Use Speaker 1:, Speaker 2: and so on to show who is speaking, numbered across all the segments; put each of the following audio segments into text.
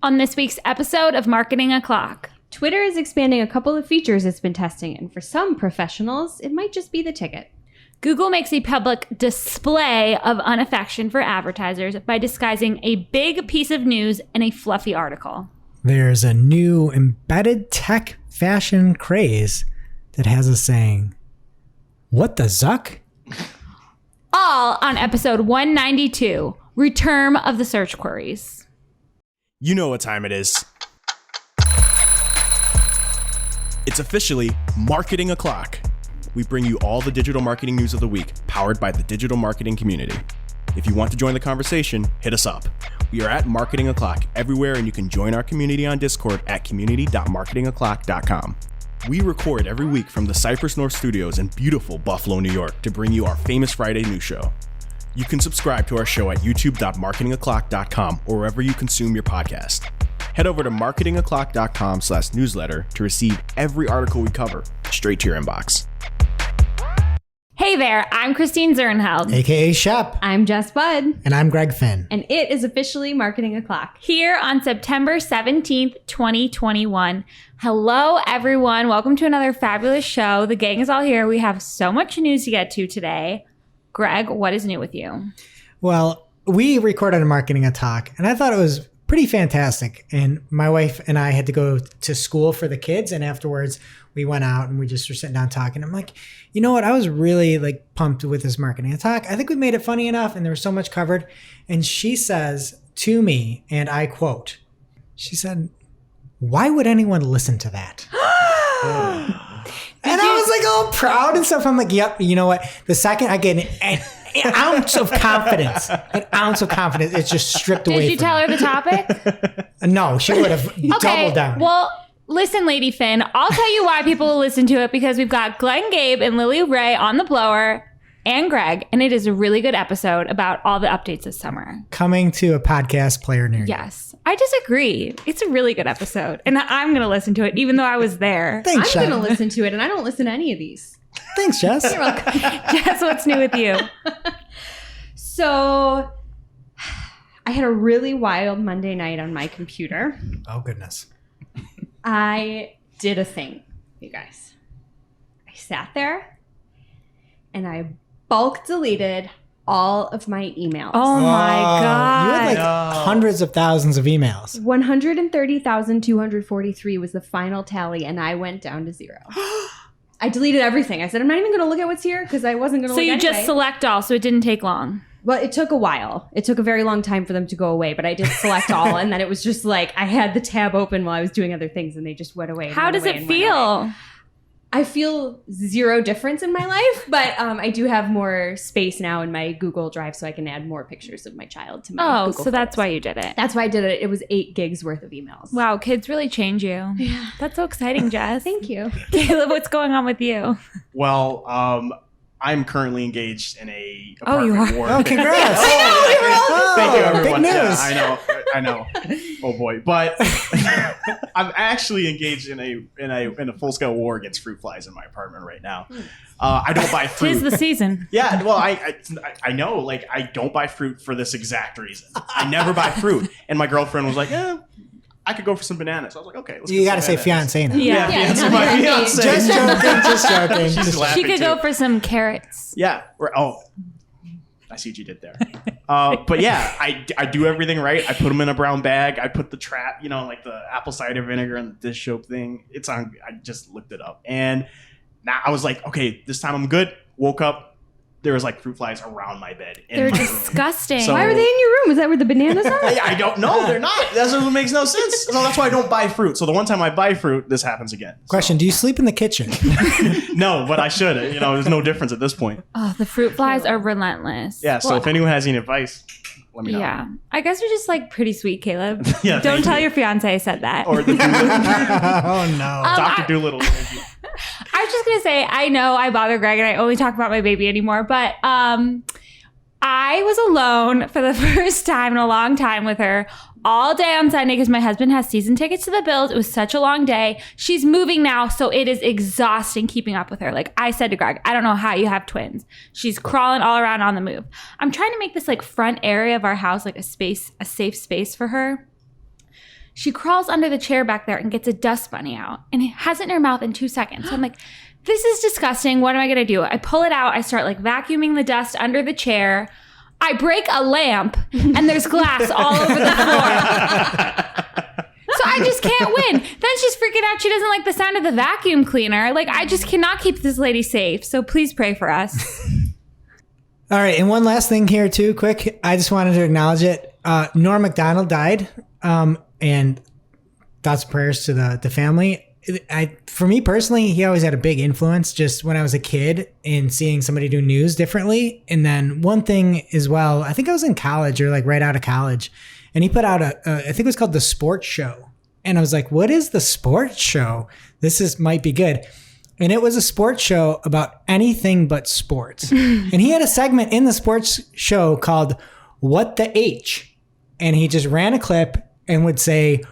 Speaker 1: On this week's episode of Marketing O'Clock,
Speaker 2: Twitter is expanding a couple of features it's been testing, and for some professionals, it might just be the ticket.
Speaker 1: Google makes a public display of unaffection for advertisers by disguising a big piece of news in a fluffy article.
Speaker 3: There's a new embedded tech fashion craze that has us saying, "What the zuck?"
Speaker 1: All on episode 192, ReTERM of the search queries.
Speaker 4: You know what time it is. It's officially Marketing O'Clock. We bring you all the digital marketing news of the week, powered by the digital marketing community. If you want to join the conversation, hit us up. We are at Marketing O'Clock everywhere, and you can join our community on Discord at community.marketingoclock.com. We record every week from the Cypress North Studios in beautiful Buffalo, New York, to bring you our famous Friday news show. You can subscribe to our show at youtube.marketingoclock.com or wherever you consume your podcast. Head over to marketingoclock.com/newsletter to receive every article we cover straight to your inbox.
Speaker 1: Hey there, I'm Christine Zernheld.
Speaker 3: AKA Shep.
Speaker 2: I'm Jess Budd,
Speaker 3: And I'm Greg Finn.
Speaker 2: and it is officially Marketing O'Clock.
Speaker 1: Here on September 17th, 2021. Hello, everyone. Welcome to another fabulous show. The gang is all here. We have so much news to get to today. Greg, what is new with you?
Speaker 3: Well, we recorded a Marketing Talk, and I thought it was pretty fantastic. And my wife and I had to go to school for the kids, and afterwards we went out and we just were sitting down talking. I'm like, you know what? I was really pumped with this Marketing Talk. I think we made it funny enough, and there was so much covered. And she says to me, and I quote, she said, "Why would anyone listen to that?" And I was like all proud and stuff. I'm like, yep, you know what? The second I get an ounce of confidence, it's just stripped away
Speaker 1: Did you
Speaker 3: from
Speaker 1: tell
Speaker 3: me.
Speaker 1: her the topic?
Speaker 3: No, she would have doubled down.
Speaker 1: Well, listen, Lady Finn, I'll tell you why people will listen to it, because we've got Glenn Gabe and Lily Ray on the blower and Greg, and it is a really good episode about all the updates this summer.
Speaker 3: Coming to a podcast player near you.
Speaker 1: Yes, I disagree. It's a really good episode, and I'm going to listen to it, even though I was there.
Speaker 3: Thanks,
Speaker 2: I'm
Speaker 3: Jess.
Speaker 2: going to listen to it, and I don't listen to any of these.
Speaker 3: Thanks, Jess.
Speaker 2: You're welcome.
Speaker 1: Jess, what's new with you?
Speaker 2: So, I had a really wild Monday night on my computer.
Speaker 3: Oh, goodness.
Speaker 2: I did a thing, you guys. I sat there, and I bulk deleted all of my emails.
Speaker 1: Oh my God.
Speaker 3: You had hundreds of thousands of emails.
Speaker 2: 130,243 was the final tally, and I went down to 0. I deleted everything. I said, I'm not even going to look at what's here because I wasn't going to
Speaker 1: So
Speaker 2: look
Speaker 1: you
Speaker 2: anyway.
Speaker 1: just select all, so it didn't take long.
Speaker 2: Well, it took a while. It took a very long time for them to go away, but I did select all, and then it was just like I had the tab open while I was doing other things, and they just went away. And
Speaker 1: How
Speaker 2: went
Speaker 1: does
Speaker 2: away
Speaker 1: it
Speaker 2: and went away.
Speaker 1: feel?
Speaker 2: I feel zero difference in my life, but I do have more space now in my Google Drive, so I can add more pictures of my child to my
Speaker 1: Oh,
Speaker 2: Google
Speaker 1: so that's
Speaker 2: Photos.
Speaker 1: why you did it.
Speaker 2: That's why I did it. It was 8 gigs worth of emails.
Speaker 1: Wow, kids really change you.
Speaker 2: Yeah.
Speaker 1: That's so exciting, Jess.
Speaker 2: Thank you.
Speaker 1: Caleb, what's going on with you?
Speaker 4: Well, I'm currently engaged in a
Speaker 1: Oh, you
Speaker 4: apartment
Speaker 1: are?
Speaker 4: war.
Speaker 3: Oh, congrats.
Speaker 4: Thank you,
Speaker 3: Oh,
Speaker 4: everyone.
Speaker 3: big news.
Speaker 4: Yeah, I know. Oh boy, but I'm actually engaged in a full scale war against fruit flies in my apartment right now. I don't buy fruit.
Speaker 1: 'Tis the season.
Speaker 4: Yeah, well, I know. Like, I don't buy fruit for this exact reason. I never buy fruit, and my girlfriend was like, I could go for some bananas. I was like, okay, let's
Speaker 3: You
Speaker 4: get
Speaker 3: got to
Speaker 4: some
Speaker 3: say
Speaker 4: bananas.
Speaker 3: fiancé now.
Speaker 1: Yeah.
Speaker 2: Yeah,
Speaker 4: fiancé,
Speaker 2: no,
Speaker 4: my
Speaker 2: you're
Speaker 4: fiancé.
Speaker 3: Just joking, just joking.
Speaker 4: She's
Speaker 3: Just-
Speaker 4: laughing
Speaker 1: She could
Speaker 4: too.
Speaker 1: go for some carrots.
Speaker 4: Yeah. I see what you did there. But yeah, I do everything right. I put them in a brown bag. I put the trap, like the apple cider vinegar and the dish soap thing. It's on. I just looked it up, and now I was like, okay, this time I'm good. Woke up. There was fruit flies around my bed.
Speaker 1: They're
Speaker 4: my room.
Speaker 1: disgusting.
Speaker 4: So-
Speaker 2: Why are they in your room? Is that where the bananas are?
Speaker 4: I don't know. They're not. That's what makes no sense. So that's why I don't buy fruit. So the one time I buy fruit, this happens again. So-
Speaker 3: Question, do you sleep in the kitchen?
Speaker 4: No, but I should. There's no difference at this point.
Speaker 1: Oh, the fruit flies are relentless.
Speaker 4: Yeah. So if anyone has any advice, let me know.
Speaker 1: Yeah. I guess you're just pretty sweet, Caleb.
Speaker 4: Yeah,
Speaker 1: Don't
Speaker 4: thank
Speaker 1: tell
Speaker 4: you.
Speaker 1: your fiance I said that.
Speaker 4: Or the
Speaker 3: Oh, no.
Speaker 4: Dr. Doolittle.
Speaker 1: I was just going to say, I know I bother Greg and I only talk about my baby anymore, but I was alone for the first time in a long time with her all day on Sunday because my husband has season tickets to the Bills. It was such a long day. She's moving now, so it is exhausting keeping up with her. Like I said to Greg, I don't know how you have twins. She's crawling all around on the move. I'm trying to make this front area of our house a safe space for her. She crawls under the chair back there and gets a dust bunny out and it has it in her mouth in 2 seconds. So I'm like, this is disgusting. What am I going to do? I pull it out. I start like vacuuming the dust under the chair. I break a lamp and there's glass all over the floor. So I just can't win. Then she's freaking out. She doesn't like the sound of the vacuum cleaner. Like, I just cannot keep this lady safe. So please pray for us.
Speaker 3: All right. And one last thing here too, quick. I just wanted to acknowledge it. Norm Macdonald died. And thoughts and prayers to the family. For me personally, he always had a big influence just when I was a kid in seeing somebody do news differently. And then one thing as well, I think I was in college or like right out of college, and he put out I think it was called The Sports Show. And I was like, what is The Sports Show? Might be good. And it was a sports show about anything but sports. And he had a segment in the sports show called What the H? And he just ran a clip and would say,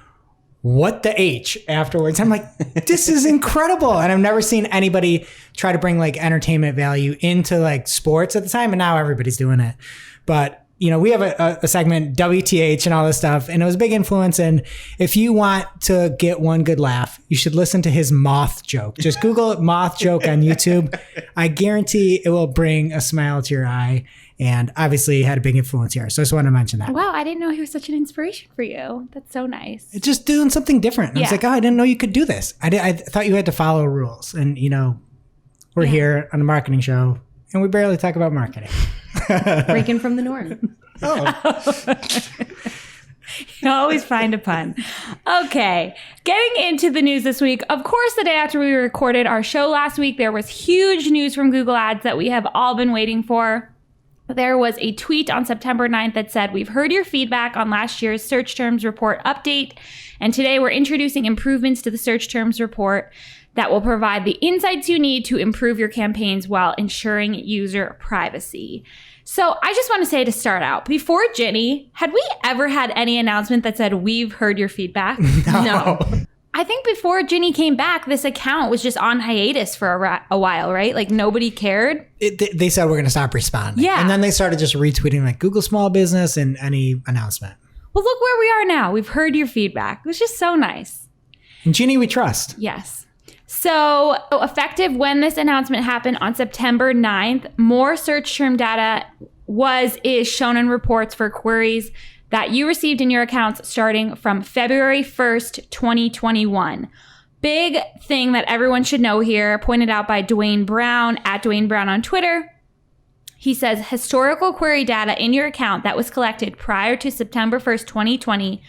Speaker 3: what the H afterwards. I'm like, this is incredible. And I've never seen anybody try to bring like entertainment value into like sports at the time. And now everybody's doing it. But, you know, we have a segment, WTH and all this stuff. And it was a big influence. And if you want to get one good laugh, you should listen to his moth joke. Just Google moth joke on YouTube. I guarantee it will bring a smile to your eye. And obviously had a big influence here. So I just wanted to mention that.
Speaker 1: Wow, I didn't know he was such an inspiration for you. That's so nice.
Speaker 3: It's just doing something different. And I was like, oh, I didn't know you could do this. I thought you had to follow rules. And, you know, we're here on a marketing show, and we barely talk about marketing.
Speaker 2: Breaking from the norm.
Speaker 1: You always find a pun. Okay, getting into the news this week. Of course, the day after we recorded our show last week, there was huge news from Google Ads that we have all been waiting for. There was a tweet on September 9th that said, we've heard your feedback on last year's search terms report update, and today we're introducing improvements to the search terms report that will provide the insights you need to improve your campaigns while ensuring user privacy. So I just want to say to start out, before Ginny, had we ever had any announcement that said, we've heard your feedback? No. I think before Ginny came back, this account was just on hiatus for a while, right? Like nobody cared.
Speaker 3: They said we're going to stop responding.
Speaker 1: Yeah.
Speaker 3: And then they started just retweeting like Google Small Business and any announcement.
Speaker 1: Well, look where we are now. We've heard your feedback. It was just so nice.
Speaker 3: And Ginny, we trust.
Speaker 1: Yes. So effective when this announcement happened on September 9th, more search term data is shown in reports for queries that you received in your accounts starting from February 1st, 2021. Big thing that everyone should know here, pointed out by Dwayne Brown, at Dwayne Brown on Twitter. He says, historical query data in your account that was collected prior to September 1st, 2020,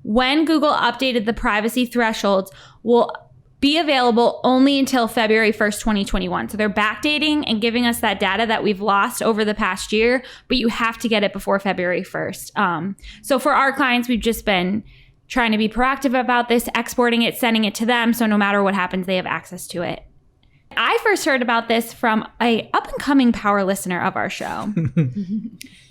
Speaker 1: when Google updated the privacy thresholds, will be available only until February 1st, 2021. So they're backdating and giving us that data that we've lost over the past year, but you have to get it before February 1st. So for our clients, we've just been trying to be proactive about this, exporting it, sending it to them. So no matter what happens, they have access to it. I first heard about this from a up-and-coming power listener of our show,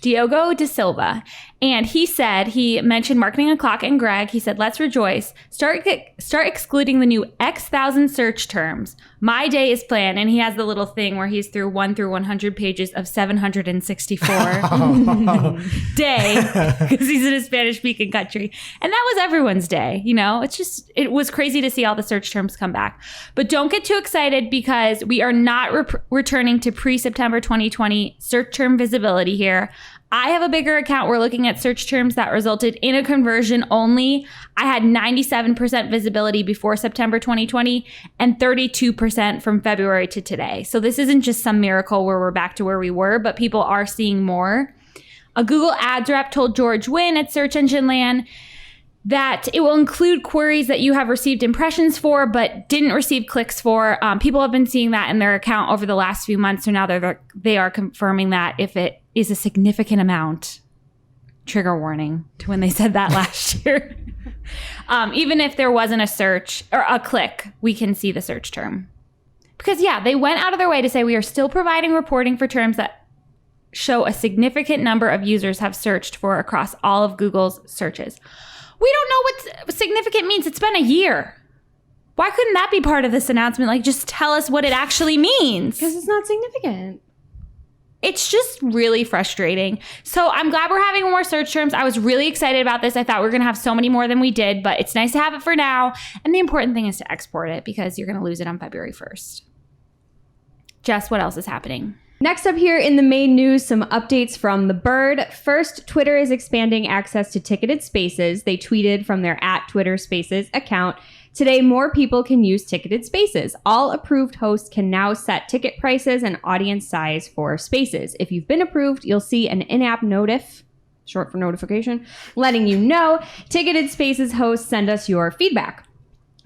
Speaker 1: Diogo de Silva. And he mentioned Marketing O'Clock and Greg. He said, let's rejoice. Start excluding the new X thousand search terms. My day is planned. And he has the little thing where he's through 1 through 100 pages of 764 day, because he's in a Spanish-speaking country. And that was everyone's day. You know, it was crazy to see all the search terms come back. But don't get too excited, because we are not returning to pre-September 2020 search term visibility here. I have a bigger account. We're looking at search terms that resulted in a conversion only. I had 97% visibility before September 2020 and 32% from February to today. So this isn't just some miracle where we're back to where we were, but people are seeing more. A Google Ads rep told George Wynn at Search Engine Land that it will include queries that you have received impressions for but didn't receive clicks for. People have been seeing that in their account over the last few months, so now they are confirming that if it is a significant amount, trigger warning to when they said that last year. Even if there wasn't a search or a click, we can see the search term. Because they went out of their way to say we are still providing reporting for terms that show a significant number of users have searched for across all of Google's searches. We don't know what significant means. It's been a year. Why couldn't that be part of this announcement? Like, just tell us what it actually means.
Speaker 2: Because it's not significant.
Speaker 1: it's just really frustrating. So I'm glad we're having more search terms. I was really excited about this. I thought we were going to have so many more than we did, but it's nice to have it for now. And the important thing is to export it because you're going to lose it on February 1st. Jess, what else is happening?
Speaker 2: Next up here in the main news, some updates from The Bird. First, Twitter is expanding access to ticketed spaces. They tweeted from their @TwitterSpaces account. Today, more people can use ticketed spaces. All approved hosts can now set ticket prices and audience size for spaces. If you've been approved, you'll see an in-app notif, short for notification, letting you know. Ticketed spaces hosts send us your feedback.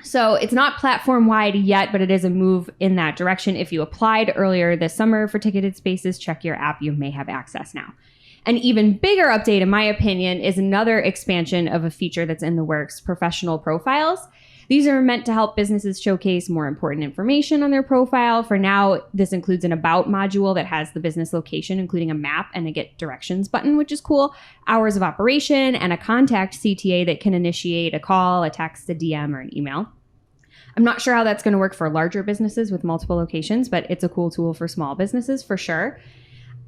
Speaker 2: So it's not platform-wide yet, but it is a move in that direction. If you applied earlier this summer for ticketed spaces, check your app. You may have access now. An even bigger update, in my opinion, is another expansion of a feature that's in the works, professional profiles. These are meant to help businesses showcase more important information on their profile. For now, this includes an About module that has the business location, including a map and a Get Directions button, which is cool, hours of operation, and a contact CTA that can initiate a call, a text, a DM, or an email. I'm not sure how that's going to work for larger businesses with multiple locations, but it's a cool tool for small businesses for sure.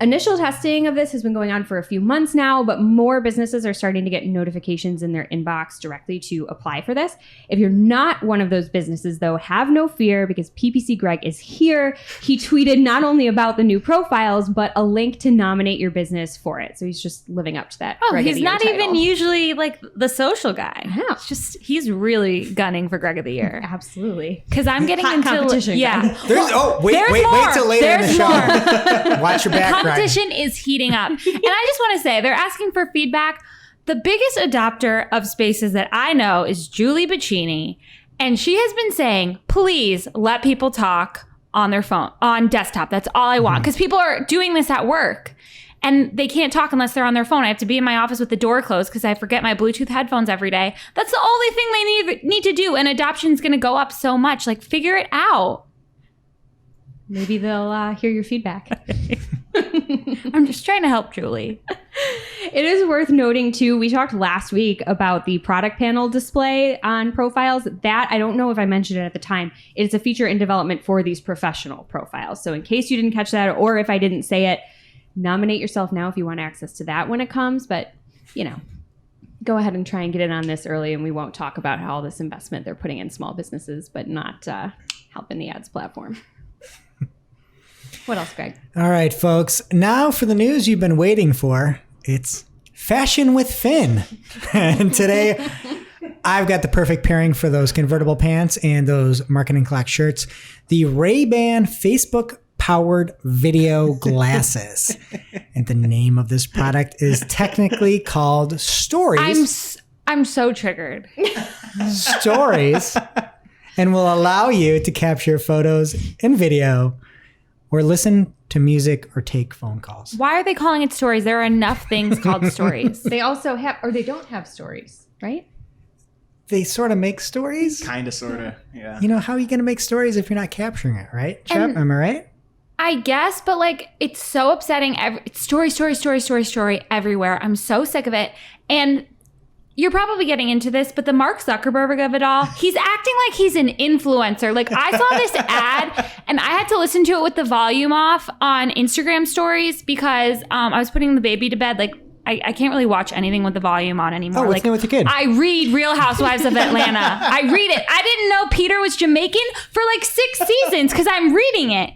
Speaker 2: Initial testing of this has been going on for a few months now, but more businesses are starting to get notifications in their inbox directly to apply for this. If you're not one of those businesses, though, have no fear because PPC Greg is here. He tweeted not only about the new profiles, but a link to nominate your business for it. So he's just living up to that.
Speaker 1: Oh,
Speaker 2: Greg
Speaker 1: he's
Speaker 2: of the Year
Speaker 1: not
Speaker 2: title.
Speaker 1: even usually like the social guy.
Speaker 2: Yeah.
Speaker 1: It's just, he's really gunning for Greg of the Year.
Speaker 2: Absolutely.
Speaker 1: Because I'm getting
Speaker 2: Hot
Speaker 1: into
Speaker 2: competition,
Speaker 1: yeah.
Speaker 3: There's wait till later in the
Speaker 1: There's
Speaker 3: show.
Speaker 1: more.
Speaker 3: Watch your back, Greg.
Speaker 1: Competition is heating up. And I just want to say, they're asking for feedback. The biggest adopter of spaces that I know is Julie Bacchini. And she has been saying, please let people talk on their phone, on desktop. That's all I want. Because people are doing this at work. And they can't talk unless they're on their phone. I have to be in my office with the door closed because I forget my Bluetooth headphones every day. That's the only thing they need to do. And adoption is going to go up so much. Like, figure it out.
Speaker 2: Maybe they'll hear your feedback.
Speaker 1: I'm just trying to help Julie.
Speaker 2: It is worth noting, too, we talked last week about the product panel display on profiles. That, I don't know if I mentioned it at the time, it's a feature in development for these professional profiles. So in case you didn't catch that, or if I didn't say it, nominate yourself now if you want access to that when it comes. But, go ahead and try and get in on this early, and we won't talk about how all this investment they're putting in small businesses, but not helping the ads platform. What else, Greg?
Speaker 3: All right, folks. Now for the news you've been waiting for. It's Fashion with Finn. And today, I've got the perfect pairing for those convertible pants and those marketing clock shirts. The Ray-Ban Facebook-powered video glasses. And the name of this product is technically called Stories.
Speaker 1: I'm so triggered.
Speaker 3: Stories. And will allow you to capture photos and video or listen to music or take phone calls.
Speaker 1: Why are they calling it stories? There are enough things called stories.
Speaker 2: They also have, or they don't have stories, right?
Speaker 3: They sort of make stories.
Speaker 4: Kind of, sort of, yeah.
Speaker 3: How are you going to make stories if you're not capturing it, right? Shep, am I right?
Speaker 1: I guess, but it's so upsetting. It's story everywhere. I'm so sick of it. And you're probably getting into this, but the Mark Zuckerberg of it all, he's acting like he's an influencer. Like, I saw this ad and I had to listen to it with the volume off on Instagram stories because I was putting the baby to bed. Like, I can't really watch anything with the volume on anymore.
Speaker 3: Oh, what's new with your kid?
Speaker 1: I read Real Housewives of Atlanta. I read it. I didn't know Peter was Jamaican for 6 seasons because I'm reading it.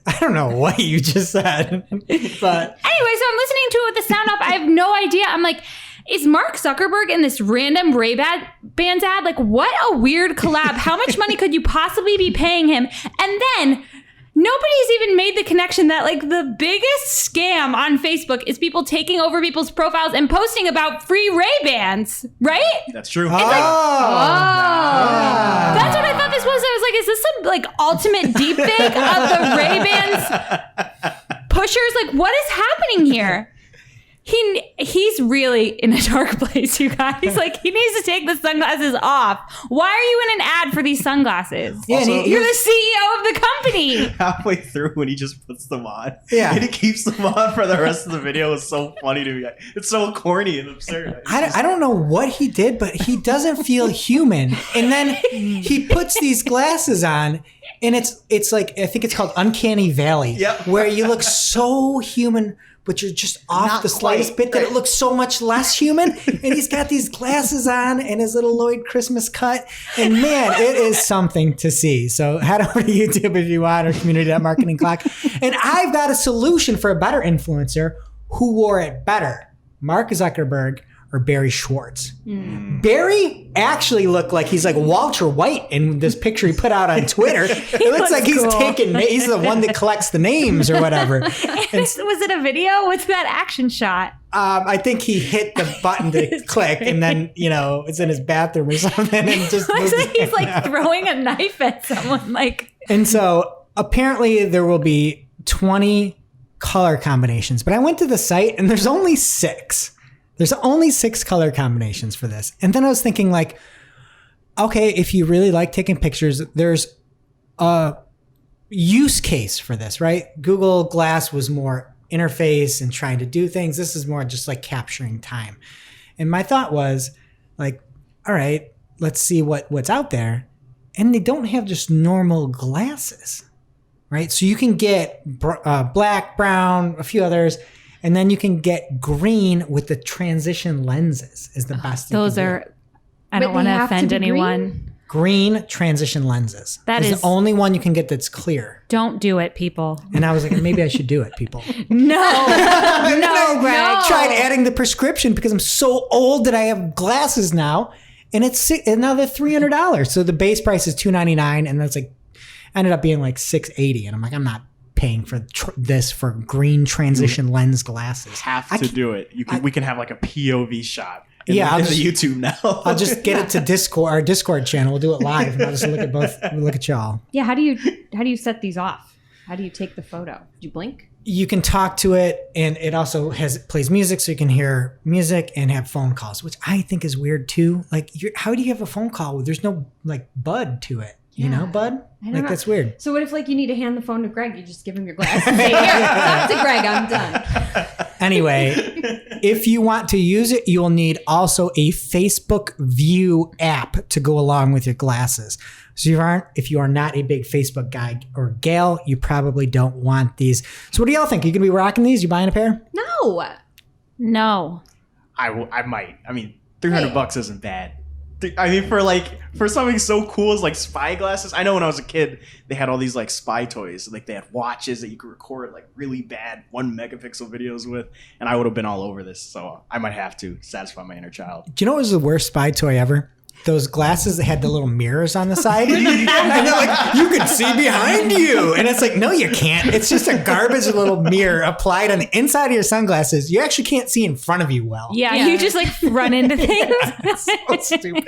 Speaker 3: I don't know what you just said. But
Speaker 1: Anyway, so I'm listening to it with the sound off. I have no idea. I'm like, is Mark Zuckerberg in this random Ray-Bans ad? What a weird collab. How much money could you possibly be paying him? And then nobody's even made the connection that the biggest scam on Facebook is people taking over people's profiles and posting about free Ray-Bans, right?
Speaker 4: That's true.
Speaker 1: That's what I thought this was. I was like, is this some ultimate deepfake of the Ray-Bans pushers? What is happening here? He's really in a dark place, you guys. He needs to take the sunglasses off. Why are you in an ad for these sunglasses?
Speaker 3: Yeah,
Speaker 4: Also,
Speaker 1: You're the CEO of the company.
Speaker 4: Halfway through when he just puts them on.
Speaker 3: Yeah.
Speaker 4: And he keeps them on for the rest of the video is so funny to me. It's so corny and absurd.
Speaker 3: I don't know what he did, but he doesn't feel human. And then he puts these glasses on And it's like, I think it's called Uncanny Valley, where you look so human, but you're just off
Speaker 5: Not
Speaker 3: the slightest
Speaker 5: quite,
Speaker 3: bit that it looks so much less human. And he's got these glasses on and his little Lloyd Christmas cut. And man, it is something to see. So head over to YouTube if you want, or community.marketing clock. And I've got a solution for a better influencer who wore it better, Mark Zuckerberg or Barry Schwartz. Barry actually looked like he's like Walter White in this picture he put out on Twitter. It looks like he's he's the one that collects the names or whatever.
Speaker 1: Was it a video? What's that action shot?
Speaker 3: I think he hit the button to click, and then it's in his bathroom or something, and just
Speaker 1: Looks like he's like throwing a knife at someone. Like,
Speaker 3: and so apparently there will be 20 color combinations, but I went to the site and there's only 6. There's only 6 color combinations for this. And then I was thinking like, okay, if you really like taking pictures, there's a use case for this, right? Google Glass was more interface and trying to do things. This is more just like capturing time. And my thought was like, all right, let's see what's out there. And they don't have just normal glasses, right? So you can get black, brown, a few others. And then you can get green with the transition lenses is the best.
Speaker 1: Those are, I don't want to offend anyone.
Speaker 3: Green transition lenses.
Speaker 1: That is
Speaker 3: the only one you can get that's clear.
Speaker 1: Don't do it, people.
Speaker 3: And I was like, maybe I should do it, people.
Speaker 1: No, Greg.
Speaker 3: Tried adding the prescription because I'm so old that I have glasses now. And it's another $300. So the base price is $299. And that's like, ended up being like $680. And I'm like, I'm not paying for this for green transition lens glasses.
Speaker 5: Have to do it. We can have like a POV shot. In the YouTube now.
Speaker 3: I'll just get it to Discord, our Discord channel. We'll do it live, and I'll just look at y'all.
Speaker 2: Yeah, how do you set these off? How do you take the photo? Do you blink?
Speaker 3: You can talk to it, and it also plays music, so you can hear music and have phone calls, which I think is weird too. Like, how do you have a phone call? There's no like bud to it. You know, bud? Like, that's weird.
Speaker 2: So what if like you need to hand the phone to Greg? You just give him your glasses and say, here, talk to Greg, I'm done.
Speaker 3: Anyway, if you want to use it, you will need also a Facebook View app to go along with your glasses. So if you are not a big Facebook guy or gal, you probably don't want these. So what do y'all think? Are you going to be rocking these? You buying a pair?
Speaker 1: No.
Speaker 5: I might. I mean, $300 isn't bad. I mean, for something so cool as like spy glasses. I know when I was a kid, they had all these like spy toys. Like they had watches that you could record like really bad 1 megapixel videos with, and I would have been all over this. So I might have to satisfy my inner child.
Speaker 3: Do you know what was the worst spy toy ever? Those glasses that had the little mirrors on the side. And they're like, you can see behind you. And it's like, no, you can't. It's just a garbage little mirror applied on the inside of your sunglasses. You actually can't see in front of you well.
Speaker 1: Yeah. You just like run into things.
Speaker 3: That's so stupid.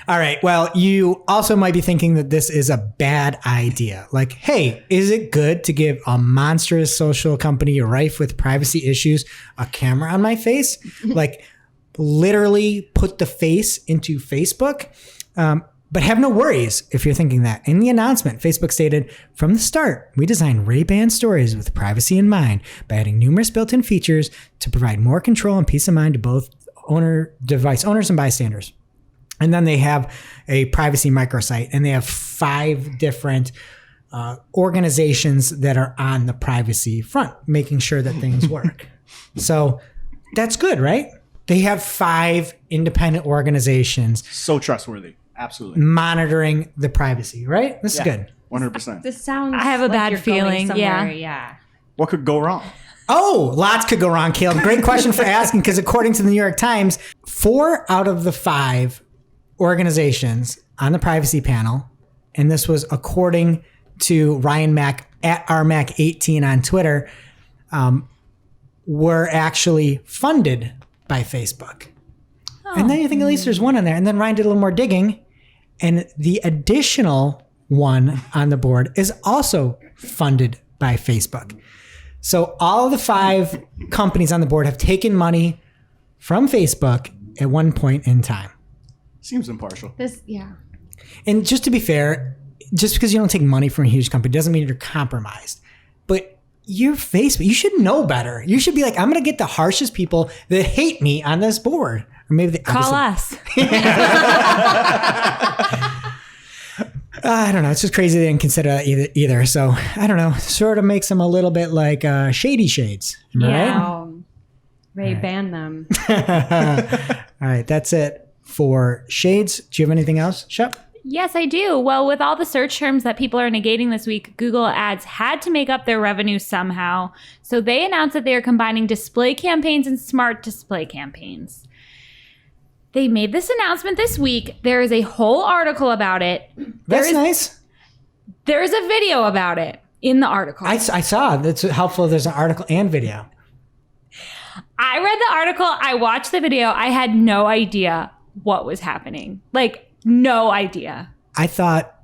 Speaker 3: All right. Well, you also might be thinking that this is a bad idea. Like, hey, is it good to give a monstrous social company rife with privacy issues a camera on my face? Like, literally put the face into Facebook. But have no worries if you're thinking that. In the announcement, Facebook stated, from the start, we designed Ray-Ban stories with privacy in mind by adding numerous built-in features to provide more control and peace of mind to both device owners and bystanders. And then they have a privacy microsite, and they have 5 different organizations that are on the privacy front, making sure that things work. So that's good, right? They have 5 independent organizations.
Speaker 5: So trustworthy. Absolutely.
Speaker 3: Monitoring the privacy, right? This is good.
Speaker 5: 100%.
Speaker 2: This sounds
Speaker 1: I have a
Speaker 2: like
Speaker 1: bad
Speaker 2: you're going
Speaker 1: feeling.
Speaker 2: somewhere.
Speaker 1: Yeah.
Speaker 5: What could go wrong?
Speaker 3: Oh, lots could go wrong, Caleb. Great question for asking, because according to the New York Times, 4 out of the 5 organizations on the privacy panel, and this was according to Ryan Mack at rmac18 on Twitter, were actually funded by Facebook. And then you think at least there's one on there. And then Ryan did a little more digging, and the additional one on the board is also funded by Facebook. So all of the 5 companies on the board have taken money from Facebook at one point in time.
Speaker 5: Seems impartial.
Speaker 3: And just to be fair, just because you don't take money from a huge company doesn't mean you're compromised. But you're Facebook. You should know better. You should be like, I'm going to get the harshest people that hate me on this board. Or maybe they
Speaker 1: Call us.
Speaker 3: I don't know. It's just crazy they didn't consider that either. So I don't know. Sort of makes them a little bit like Shady Shades. Am I right?
Speaker 2: Oh, Ray banned them.
Speaker 3: All right. That's it for Shades. Do you have anything else, Shep?
Speaker 1: Yes, I do. Well, with all the search terms that people are negating this week, Google Ads had to make up their revenue somehow. So they announced that they are combining display campaigns and smart display campaigns. They made this announcement this week. There is a whole article about it.
Speaker 3: That's nice.
Speaker 1: There is a video about it in the article.
Speaker 3: I saw. That's helpful. There's an article and video.
Speaker 1: I read the article. I watched the video. I had no idea what was happening. Like, no idea.
Speaker 3: I thought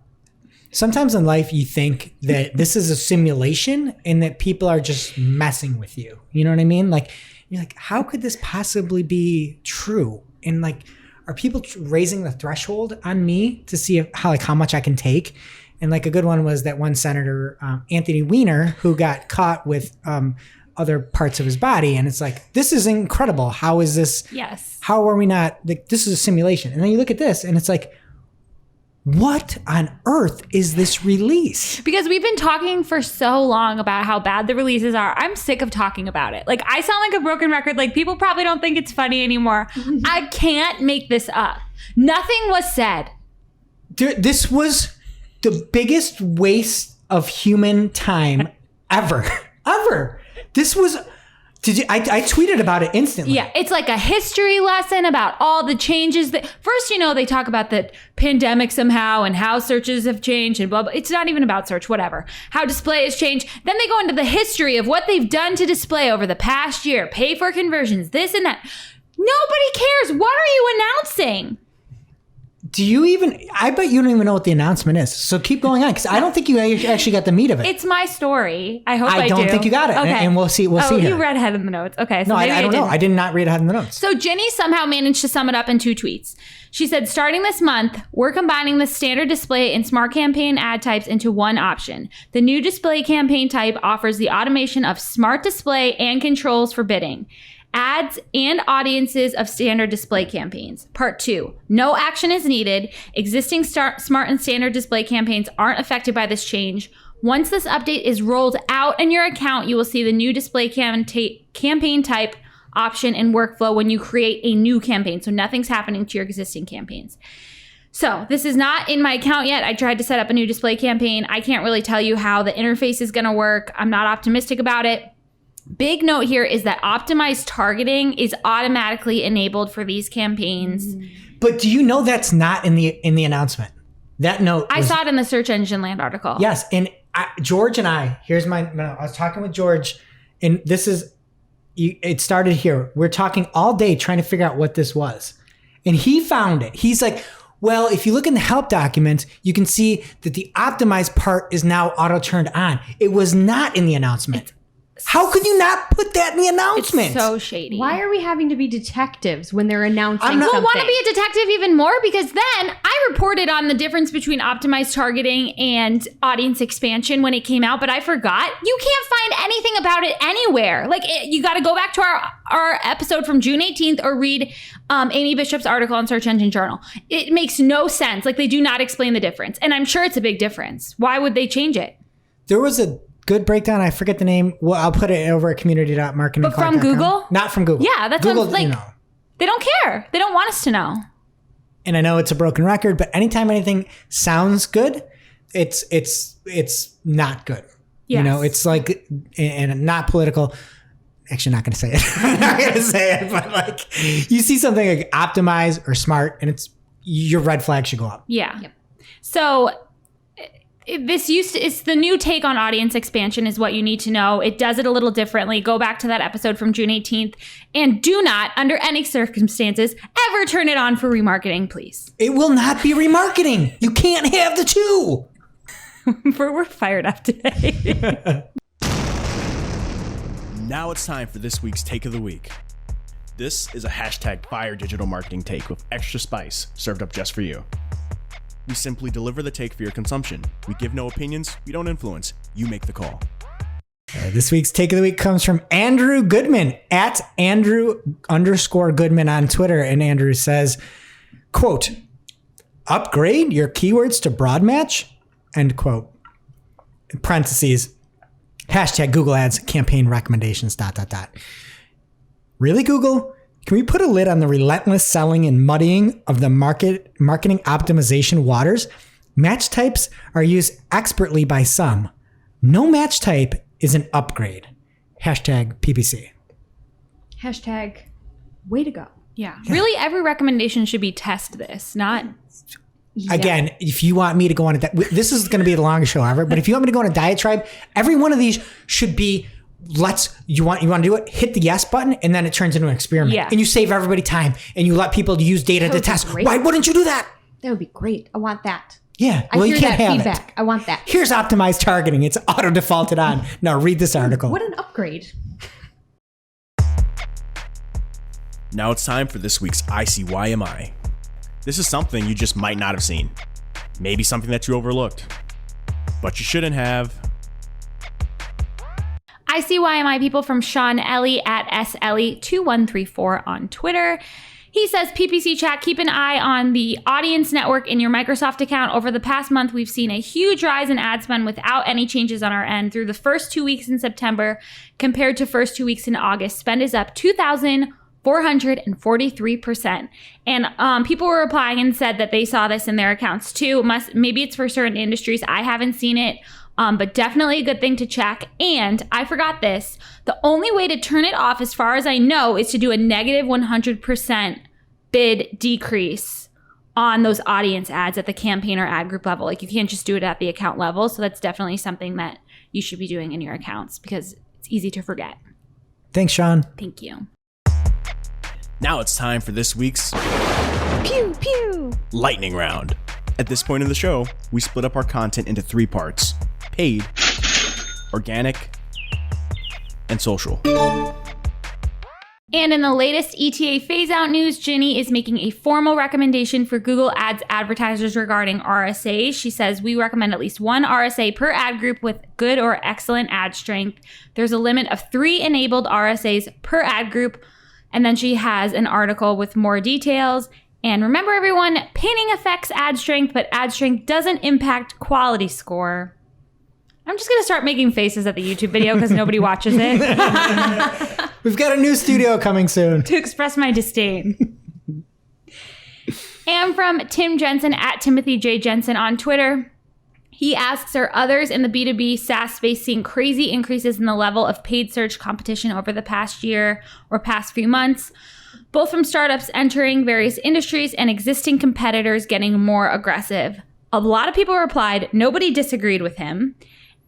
Speaker 3: sometimes in life you think that this is a simulation and that people are just messing with you. You know what I mean? Like, you're like, how could this possibly be true? And like, are people raising the threshold on me to see how much I can take? And like a good one was that one senator, Anthony Weiner, who got caught with other parts of his body. And it's like, this is incredible. How is this?
Speaker 1: Yes.
Speaker 3: How are we not? Like, this is a simulation. And then you look at this and it's like, what on earth is this release?
Speaker 1: Because we've been talking for so long about how bad the releases are. I'm sick of talking about it. Like, I sound like a broken record. Like, people probably don't think it's funny anymore. I can't make this up. Nothing was said.
Speaker 3: Dude, this was the biggest waste of human time ever. Ever. This was... I tweeted about it instantly.
Speaker 1: Yeah, it's like a history lesson about all the changes that first, they talk about the pandemic somehow and how searches have changed and blah, blah. It's not even about search, whatever. How display has changed. Then they go into the history of what they've done to display over the past year, pay for conversions, this and that. Nobody cares. What are you announcing?
Speaker 3: I bet you don't even know what the announcement is. So keep going on, because I don't think you actually got the meat of it.
Speaker 1: It's my story. I hope I do.
Speaker 3: I don't think you got it.
Speaker 1: Okay.
Speaker 3: And we'll see.
Speaker 1: You read ahead in the notes. Okay. So
Speaker 3: no,
Speaker 1: maybe
Speaker 3: I don't know. I did not read ahead in the notes.
Speaker 1: So Ginny somehow managed to sum it up in 2 tweets. She said, starting this month, we're combining the standard display and smart campaign ad types into one option. The new display campaign type offers the automation of smart display and controls for bidding. Ads and audiences of standard display campaigns. Part 2, no action is needed. Existing smart and standard display campaigns aren't affected by this change. Once this update is rolled out in your account, you will see the new display campaign type option and workflow when you create a new campaign. So nothing's happening to your existing campaigns. So this is not in my account yet. I tried to set up a new display campaign. I can't really tell you how the interface is going to work. I'm not optimistic about it. Big note here is that optimized targeting is automatically enabled for these campaigns.
Speaker 3: But do you know that's not in the announcement? That note.
Speaker 1: I saw it in the Search Engine Land article.
Speaker 3: Yes, and George and I. I was talking with George, and this is. It started here. We're talking all day trying to figure out what this was, and he found it. He's like, well, if you look in the help documents, you can see that the optimized part is now auto turned on. It was not in the announcement. How could you not put that in the announcement?
Speaker 1: It's so shady.
Speaker 2: Why are we having to be detectives when they're announcing something?
Speaker 1: We'll want to be a detective even more, because then I reported on the difference between optimized targeting and audience expansion when it came out, but I forgot. You can't find anything about it anywhere. Like, you got to go back to our episode from June 18th or read Amy Bishop's article on Search Engine Journal. It makes no sense. Like, they do not explain the difference. And I'm sure it's a big difference. Why would they change it?
Speaker 3: There was a good breakdown. I forget the name. Well, I'll put it over at community.marketing.
Speaker 1: But from Google?
Speaker 3: Not from Google.
Speaker 1: Yeah, that's
Speaker 3: Google,
Speaker 1: what I'm like. They don't care. They don't want us to know.
Speaker 3: And I know it's a broken record, but anytime anything sounds good, it's not good.
Speaker 1: Yes.
Speaker 3: It's like, and not political. Actually, not going to say it. I'm not going to say it, but like, you see something like optimize or smart, and your red flag should go up.
Speaker 1: Yeah. Yep. So it's the new take on audience expansion is what you need to know. It does it a little differently. Go back to that episode from June 18th and do not, under any circumstances, ever turn it on for remarketing, please.
Speaker 3: It will not be remarketing. You can't have the two.
Speaker 1: We're fired up today.
Speaker 4: Now it's time for this week's Take of the Week. This is a #fire digital marketing take with extra spice served up just for you. We simply deliver the take for your consumption. We give no opinions. We don't influence. You make the call.
Speaker 3: This week's Take of the Week comes from Andrew Goodman at Andrew_Goodman on Twitter. And Andrew says, quote, upgrade your keywords to broad match, end quote. In parentheses, hashtag Google Ads campaign recommendations, ... Really, Google? Can we put a lid on the relentless selling and muddying of the marketing optimization waters? Match types are used expertly by some. No match type is an upgrade. Hashtag PPC.
Speaker 2: Hashtag way to go.
Speaker 1: Yeah. Really, every recommendation should be test this, not...
Speaker 2: Yeah.
Speaker 3: Again, if you want me to go on this is going to be the longest show ever, but if you want me to go on a diatribe, every one of these should be, you want to do it, hit the yes button, and then it turns into an experiment.
Speaker 1: Yeah.
Speaker 3: And you save everybody time, and you let people use data to test.
Speaker 2: great.
Speaker 3: Why wouldn't you do that?
Speaker 2: That would be great. I want that.
Speaker 3: Yeah,
Speaker 2: I
Speaker 3: well,
Speaker 2: hear
Speaker 3: you can't
Speaker 2: that
Speaker 3: have
Speaker 2: feedback.
Speaker 3: it.
Speaker 2: I want that.
Speaker 3: Here's optimized targeting. It's auto defaulted on. Now read this article.
Speaker 2: What an upgrade.
Speaker 4: Now it's time for this week's ICYMI. This is something you just might not have seen. Maybe something that you overlooked. But you shouldn't have.
Speaker 1: ICYMI people from Sean Ellie at SLE2134 on Twitter. He says, PPC chat, keep an eye on the audience network in your Microsoft account. Over the past month, we've seen a huge rise in ad spend without any changes on our end. Through the first 2 weeks in September compared to first 2 weeks in August, spend is up 2,443%. And people were replying and said that they saw this in their accounts too. Maybe it's for certain industries. I haven't seen it. But definitely a good thing to check. And I forgot this. The only way to turn it off, as far as I know, is to do a negative 100% bid decrease on those audience ads at the campaign or ad group level. Like, you can't just do it at the account level. So that's definitely something that you should be doing in your accounts because it's easy to forget.
Speaker 3: Thanks, Sean.
Speaker 1: Thank you.
Speaker 4: Now it's time for this week's
Speaker 2: Pew, pew.
Speaker 4: lightning round. At this point in the show, we split up our content into 3 parts: paid, organic, and social.
Speaker 1: And in the latest ETA phase-out news, Ginny is making a formal recommendation for Google Ads advertisers regarding RSAs. She says, we recommend at least 1 RSA per ad group with good or excellent ad strength. There's a limit of 3 enabled RSAs per ad group. And then she has an article with more details. And remember, everyone, pinning affects ad strength, but ad strength doesn't impact quality score. I'm just going to start making faces at the YouTube video because nobody watches it
Speaker 3: We've got a new studio coming soon.
Speaker 1: to express my disdain. And from Tim Jensen at Timothy J. Jensen on Twitter. He asks, are others in the B2B SaaS space seeing crazy increases in the level of paid search competition over the past year or past few months, both from startups entering various industries and existing competitors getting more aggressive? A lot of people replied, nobody disagreed with him.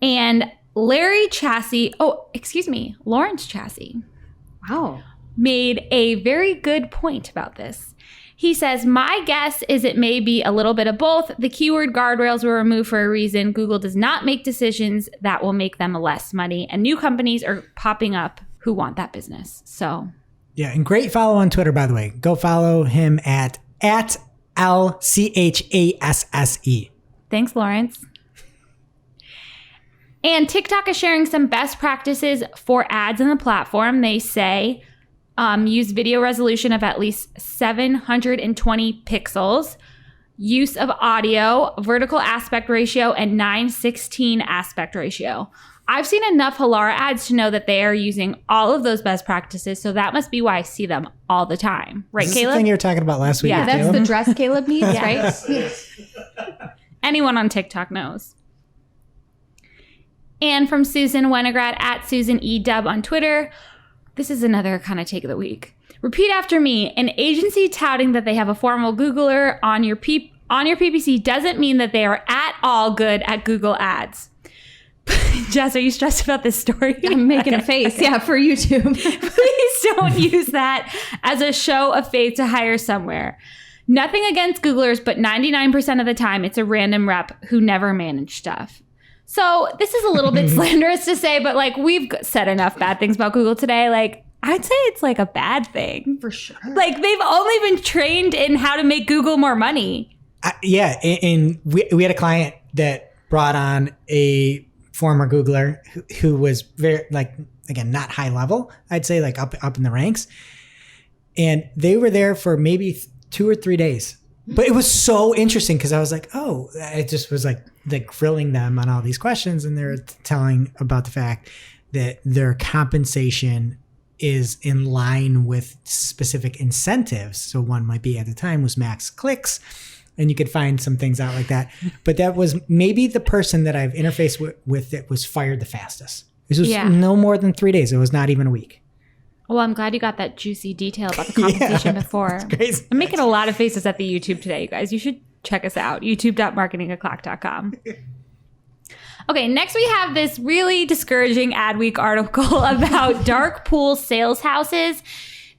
Speaker 1: And Lawrence Chassie
Speaker 2: Wow.
Speaker 1: made a very good point about this. He says, my guess is it may be a little bit of both. The keyword guardrails were removed for a reason. Google does not make decisions that will make them less money. And new companies are popping up who want that business. So,
Speaker 3: Yeah, and great follow on Twitter, by the way. Go follow him at LCHASSE.
Speaker 1: thanks, Lawrence. And TikTok is sharing some best practices for ads on the platform. They say use video resolution of at least 720 pixels, use of audio, vertical aspect ratio, and 9:16 aspect ratio. I've seen enough Halara ads to know that they are using all of those best practices, so that must be why I see them all the time. Right,
Speaker 3: Is this the
Speaker 1: Caleb?
Speaker 3: thing you were talking about last week?
Speaker 1: Yeah,
Speaker 3: with
Speaker 2: That's
Speaker 3: Caleb?
Speaker 2: the dress Caleb needs, right?
Speaker 1: Anyone on TikTok knows. And from Susan Wenograd at Susan E. Dub on Twitter, this is another kind of take of the week. Repeat after me. An agency touting that they have a formal Googler on your PPC doesn't mean that they are at all good at Google Ads. Jess, are you stressed about this story?
Speaker 2: I'm making a face. Yeah, for YouTube.
Speaker 1: Please don't use that as a show of faith to hire somewhere. Nothing against Googlers, but 99% of the time, it's a random rep who never managed stuff. So this is a little bit slanderous to say, but like we've said enough bad things about Google today. Like I'd say it's like a bad thing.
Speaker 2: For sure.
Speaker 1: Like they've only been trained in how to make Google more money.
Speaker 3: Yeah, and we had a client that brought on a former Googler who was very, like, again, not high level, I'd say, like up in the ranks. And they were there for maybe 2 or 3 days. But it was so interesting because I was like, oh, I just was like grilling them on all these questions, and they're telling about the fact that their compensation is in line with specific incentives. So one might be at the time was max clicks, and you could find some things out like that. But that was maybe the person that I've interfaced with that was fired the fastest. This was no more than 3 days. It was not even a week.
Speaker 1: Well, I'm glad you got that juicy detail about the compensation before.
Speaker 3: Crazy.
Speaker 1: I'm making a lot of faces at the YouTube today, you guys. You should check us out, youtube.marketingoclock.com. Okay, next we have this really discouraging Adweek article about dark pool sales houses.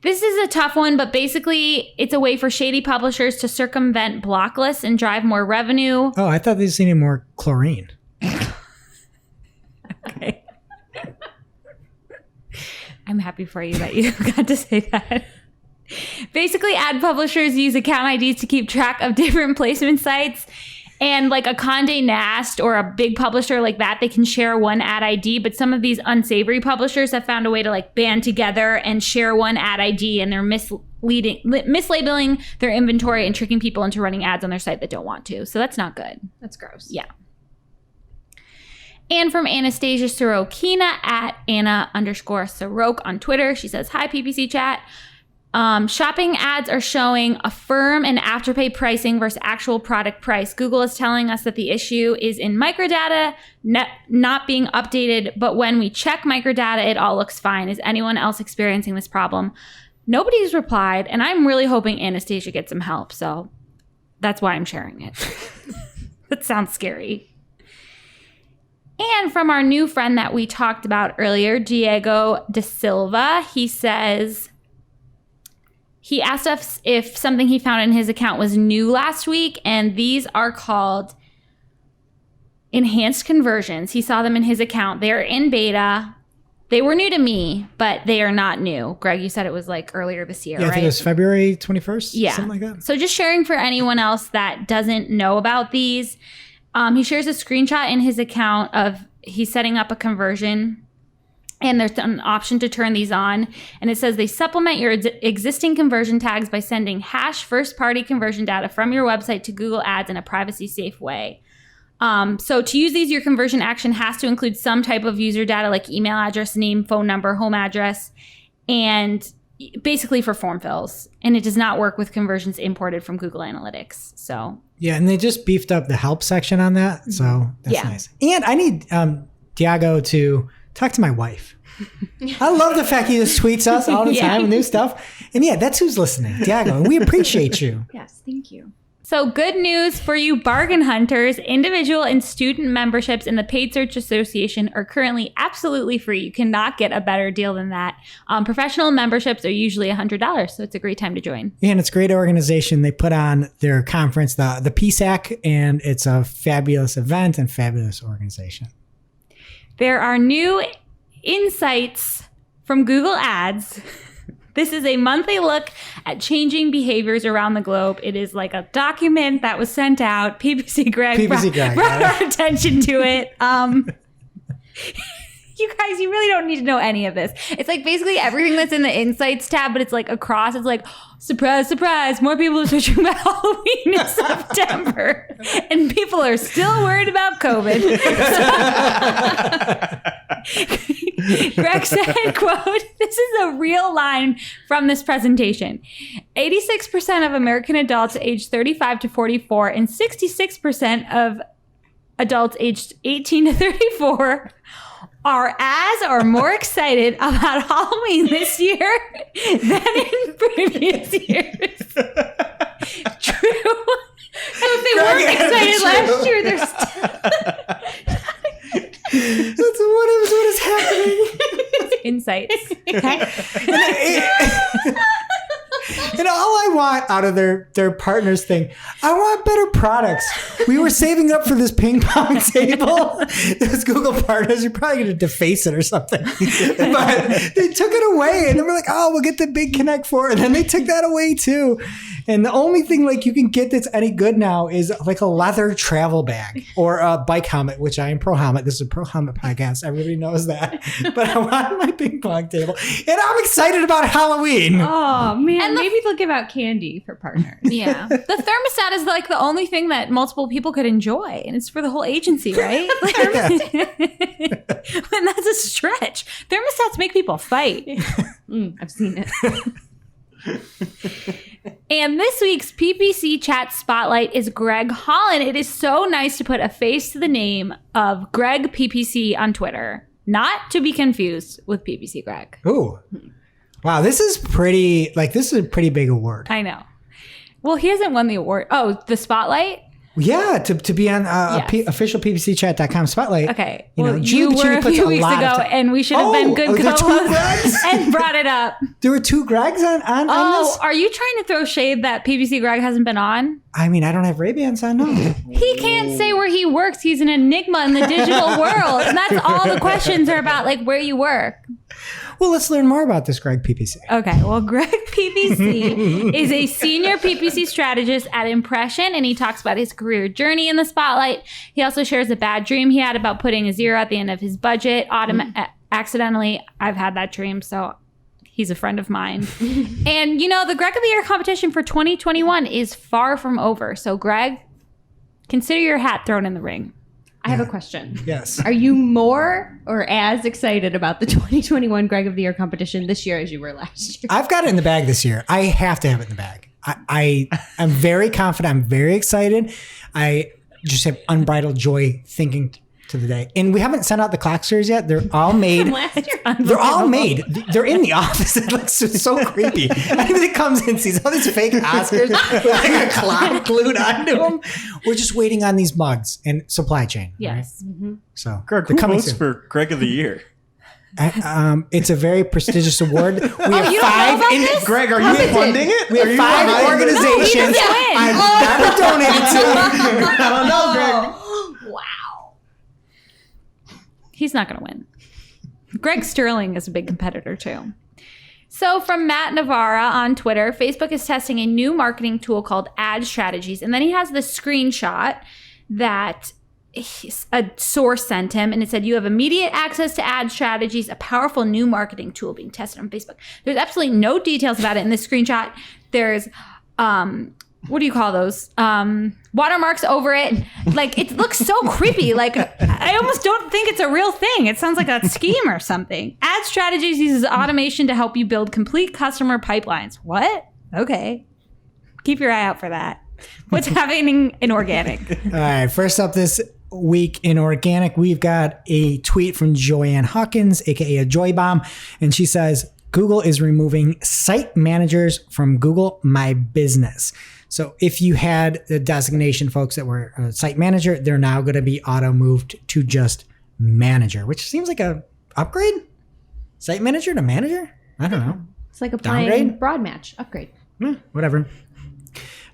Speaker 1: This is a tough one, but basically it's a way for shady publishers to circumvent block lists and drive more revenue.
Speaker 3: Oh, I thought they just needed more chlorine.
Speaker 1: Okay. I'm happy for you that you got to say that. Basically, ad publishers use account IDs to keep track of different placement sites. And like a Condé Nast or a big publisher like that, they can share one ad ID. But some of these unsavory publishers have found a way to like band together and share one ad ID, and they're mislabeling their inventory and tricking people into running ads on their site that don't want to. So that's not good.
Speaker 2: That's gross.
Speaker 1: Yeah. And from Anastasia Sorokina at Anna_Sorok on Twitter. She says, hi, PPC chat. Shopping ads are showing Affirm and Afterpay pricing versus actual product price. Google is telling us that the issue is in microdata not being updated, but when we check microdata, it all looks fine. Is anyone else experiencing this problem? Nobody's replied, and I'm really hoping Anastasia gets some help, so that's why I'm sharing it. That sounds scary. And from our new friend that we talked about earlier, Diego Da Silva, he says, he asked us if something he found in his account was new last week, and these are called enhanced conversions. He saw them in his account. They're in beta. They were new to me, but they are not new. Greg, you said it was like earlier this year,
Speaker 3: right?
Speaker 1: I
Speaker 3: think it was February 21st, something like that.
Speaker 1: So just sharing for anyone else that doesn't know about these. He shares a screenshot in his account of he's setting up a conversion, and there's an option to turn these on. And it says they supplement your existing conversion tags by sending hash first-party conversion data from your website to Google Ads in a privacy-safe way. So to use these, your conversion action has to include some type of user data like email address, name, phone number, home address, and basically for form fills. And it does not work with conversions imported from Google Analytics. So
Speaker 3: yeah, and they just beefed up the help section on that. So that's nice. And I need Diego to talk to my wife. I love the fact he just tweets us all the time with new stuff. And yeah, that's who's listening. Diego, we appreciate you.
Speaker 2: Yes, thank you.
Speaker 1: So good news for you bargain hunters. Individual and student memberships in the Paid Search Association are currently absolutely free. You cannot get a better deal than that. Professional memberships are usually $100, so it's a great time to join.
Speaker 3: Yeah, and it's a great organization. They put on their conference, the PSAC, and it's a fabulous event and fabulous organization.
Speaker 1: There are new insights from Google Ads. This is a monthly look at changing behaviors around the globe. It is like a document that was sent out. PPC Greg brought our attention to it. You guys, you really don't need to know any of this. It's like basically everything that's in the Insights tab, but it's like across. It's like, surprise, surprise, more people are searching about Halloween in September. And people are still worried about COVID. Greg said, quote, this is a real line from this presentation. 86% of American adults aged 35 to 44 and 66% of adults aged 18 to 34 are as or more excited about Halloween this year than in previous years. True. So if they weren't excited last year, they're still...
Speaker 3: That's what is happening.
Speaker 1: Insights. Okay.
Speaker 3: And all I want out of their partners thing, I want better products. We were saving up for this ping pong table. Those Google partners, you're probably going to deface it or something. But they took it away, and then we're like, oh, we'll get the big Connect 4. And then they took that away too. And the only thing like you can get that's any good now is like a leather travel bag or a bike helmet, which I am pro helmet. This is a pro helmet podcast. Everybody knows that. But I want my ping pong table. And I'm excited about Halloween.
Speaker 2: Oh man,
Speaker 1: And
Speaker 2: maybe they'll give out candy for partners.
Speaker 1: Yeah. The thermostat is like the only thing that multiple people could enjoy. And it's for the whole agency, right? And that's a stretch. Thermostats make people fight.
Speaker 2: I've seen it.
Speaker 1: And this week's PPC Chat Spotlight is Greg Holland. It is so nice to put a face to the name of Greg PPC on Twitter. Not to be confused with PPC Greg.
Speaker 3: Ooh. Wow, this is a pretty big award.
Speaker 1: I know. Well, he hasn't won the award. Oh, the Spotlight?
Speaker 3: Yeah, to be on
Speaker 1: Yes.
Speaker 3: official ppcchat.com spotlight.
Speaker 1: Okay.
Speaker 3: You know,
Speaker 1: Well,
Speaker 3: Julie
Speaker 1: you were a
Speaker 3: puts
Speaker 1: few
Speaker 3: a
Speaker 1: weeks
Speaker 3: lot of
Speaker 1: ago,
Speaker 3: time-
Speaker 1: and we should have been good
Speaker 3: there are two Gregs?
Speaker 1: co-hosts and brought it up.
Speaker 3: There were two Gregs on
Speaker 1: Oh,
Speaker 3: this?
Speaker 1: are you trying to throw shade that PPC Greg hasn't been on?
Speaker 3: I mean, I don't have Ray-Bans on, no.
Speaker 1: He can't say where he works. He's an enigma in the digital world. And that's all the questions are about, like where you work.
Speaker 3: Well, let's learn more about this Greg PPC.
Speaker 1: Okay, well, Greg PPC is a senior PPC strategist at Impression, and he talks about his career journey in the spotlight. He also shares a bad dream he had about putting a zero at the end of his budget. Accidentally, I've had that dream, so he's a friend of mine. And, you know, the Greg of the Year competition for 2021 is far from over. So, Greg, consider your hat thrown in the ring.
Speaker 2: I have a question.
Speaker 3: Yes.
Speaker 2: Are you more or as excited about the 2021 Greg of the Year competition this year as you were last year?
Speaker 3: I've got it in the bag this year. I have to have it in the bag. I'm very confident. I'm very excited. I just have unbridled joy thinking to the day. And we haven't sent out the clock series yet. They're all made.
Speaker 2: Last year.
Speaker 3: They're all made. They're in the office. It looks so creepy. Anybody comes in, sees all these fake Oscars with like a clock glued onto them. We're just waiting on these mugs and supply chain.
Speaker 1: Yes.
Speaker 3: Right? So
Speaker 5: Greg,
Speaker 3: they're
Speaker 5: who
Speaker 3: coming
Speaker 5: votes
Speaker 3: soon.
Speaker 5: for Greg of the Year?
Speaker 3: It's a very prestigious award. We have
Speaker 1: you don't know
Speaker 3: five.
Speaker 1: about this?
Speaker 5: Greg, are you funding it?
Speaker 3: We
Speaker 5: Are
Speaker 3: have
Speaker 5: you
Speaker 3: five
Speaker 5: behind it?
Speaker 3: organizations
Speaker 1: No, he doesn't win.
Speaker 3: I've never donated to.
Speaker 5: I don't know, Greg.
Speaker 2: Wow.
Speaker 1: He's not going to win. Greg Sterling is a big competitor too. So from Matt Navarra on Twitter, Facebook is testing a new marketing tool called Ad Strategies. And then he has the screenshot that a source sent him, and it said, you have immediate access to Ad Strategies, a powerful new marketing tool being tested on Facebook. There's absolutely no details about it in this screenshot. There's what do you call those? Watermarks over it. Like, it looks so creepy. Like, I almost don't think it's a real thing. It sounds like a scheme or something. Ad Strategies uses automation to help you build complete customer pipelines. What? Okay. Keep your eye out for that. What's happening in organic?
Speaker 3: All right. First up this week in organic, we've got a tweet from Joanne Hawkins, aka a Joy Bomb, and she says, Google is removing site managers from Google My Business. So if you had the designation, folks, that were a site manager, they're now going to be auto moved to just manager, which seems like a upgrade. Site manager to manager? I don't know.
Speaker 2: It's like applying
Speaker 3: Downgrade?
Speaker 2: broad match. Upgrade.
Speaker 3: Whatever.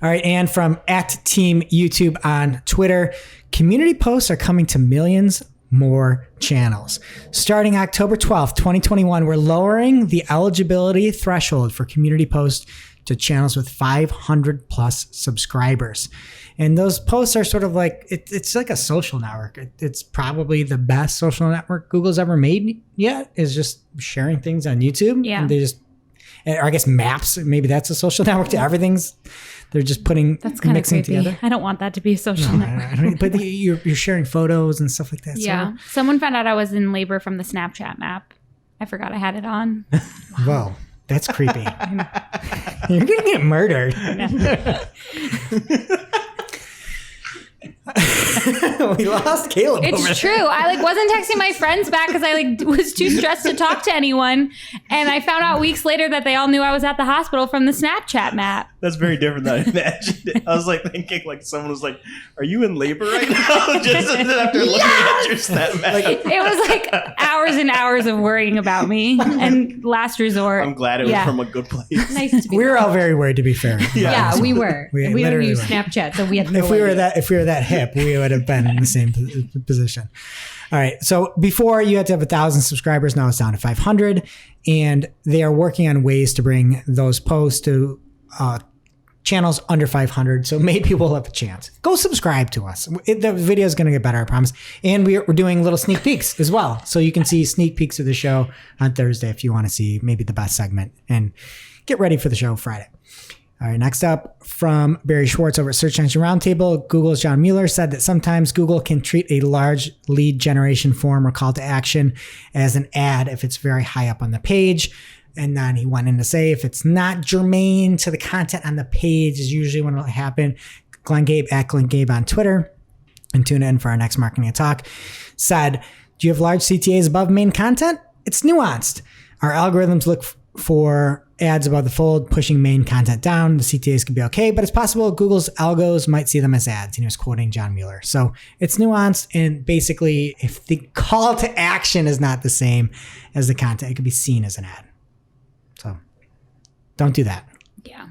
Speaker 3: All right. And from @Team YouTube on Twitter, community posts are coming to millions more channels. Starting October 12th, 2021, we're lowering the eligibility threshold for community posts to channels with 500 plus subscribers. And those posts are sort of like, it's like a social network. It's probably the best social network Google's ever made yet, is just sharing things on YouTube.
Speaker 1: Yeah.
Speaker 3: And they just, or I guess Maps, maybe that's a social network to everything's. They're just putting,
Speaker 1: That's kind of
Speaker 3: mixing
Speaker 1: creepy.
Speaker 3: together.
Speaker 1: I don't want that to be a social network.
Speaker 3: I don't, but you're sharing photos and stuff like that.
Speaker 1: Yeah. Someone found out I was in labor from the Snapchat map. I forgot I had it on.
Speaker 3: Whoa, that's creepy. You're gonna get murdered. We lost Caleb. over
Speaker 1: It's true. I wasn't texting my friends back because I was too stressed to talk to anyone, and I found out weeks later that they all knew I was at the hospital from the Snapchat map.
Speaker 5: That's very different than I imagined it. I was like thinking like someone was like, "Are you in labor right now?" Just after looking at your snap map.
Speaker 1: It was like hours and hours of worrying about me, and last resort.
Speaker 5: I'm glad it was from a good place.
Speaker 2: Nice to be.
Speaker 3: We were all very worried, to be fair.
Speaker 2: Yeah, we were.
Speaker 3: We
Speaker 2: We don't
Speaker 3: literally
Speaker 2: use
Speaker 3: were.
Speaker 2: Snapchat, so we had no
Speaker 3: If we were
Speaker 2: idea.
Speaker 3: that hip, we would have been in the same position. All right. So before you had to have 1,000 subscribers, now it's down to 500, and they are working on ways to bring those posts to channel's under 500, so maybe we'll have a chance. Go subscribe to us. The video is going to get better, I promise. And we're doing little sneak peeks as well. So you can see sneak peeks of the show on Thursday if you want to see maybe the best segment and get ready for the show Friday. All right, next up from Barry Schwartz over at Search Engine Roundtable, Google's John Mueller said that sometimes Google can treat a large lead generation form or call to action as an ad if it's very high up on the page. And then he went in to say if it's not germane to the content on the page is usually when it'll happen. Glenn Gabe at Glenn Gabe on Twitter, and tune in for our next Marketing Talk, said, do you have large CTAs above main content? It's nuanced. Our algorithms look for ads above the fold, pushing main content down. The CTAs could be okay, but it's possible Google's algos might see them as ads. And he was quoting John Mueller. So it's nuanced. And basically, if the call to action is not the same as the content, it could be seen as an ad. So don't do that.
Speaker 1: Yeah.
Speaker 3: All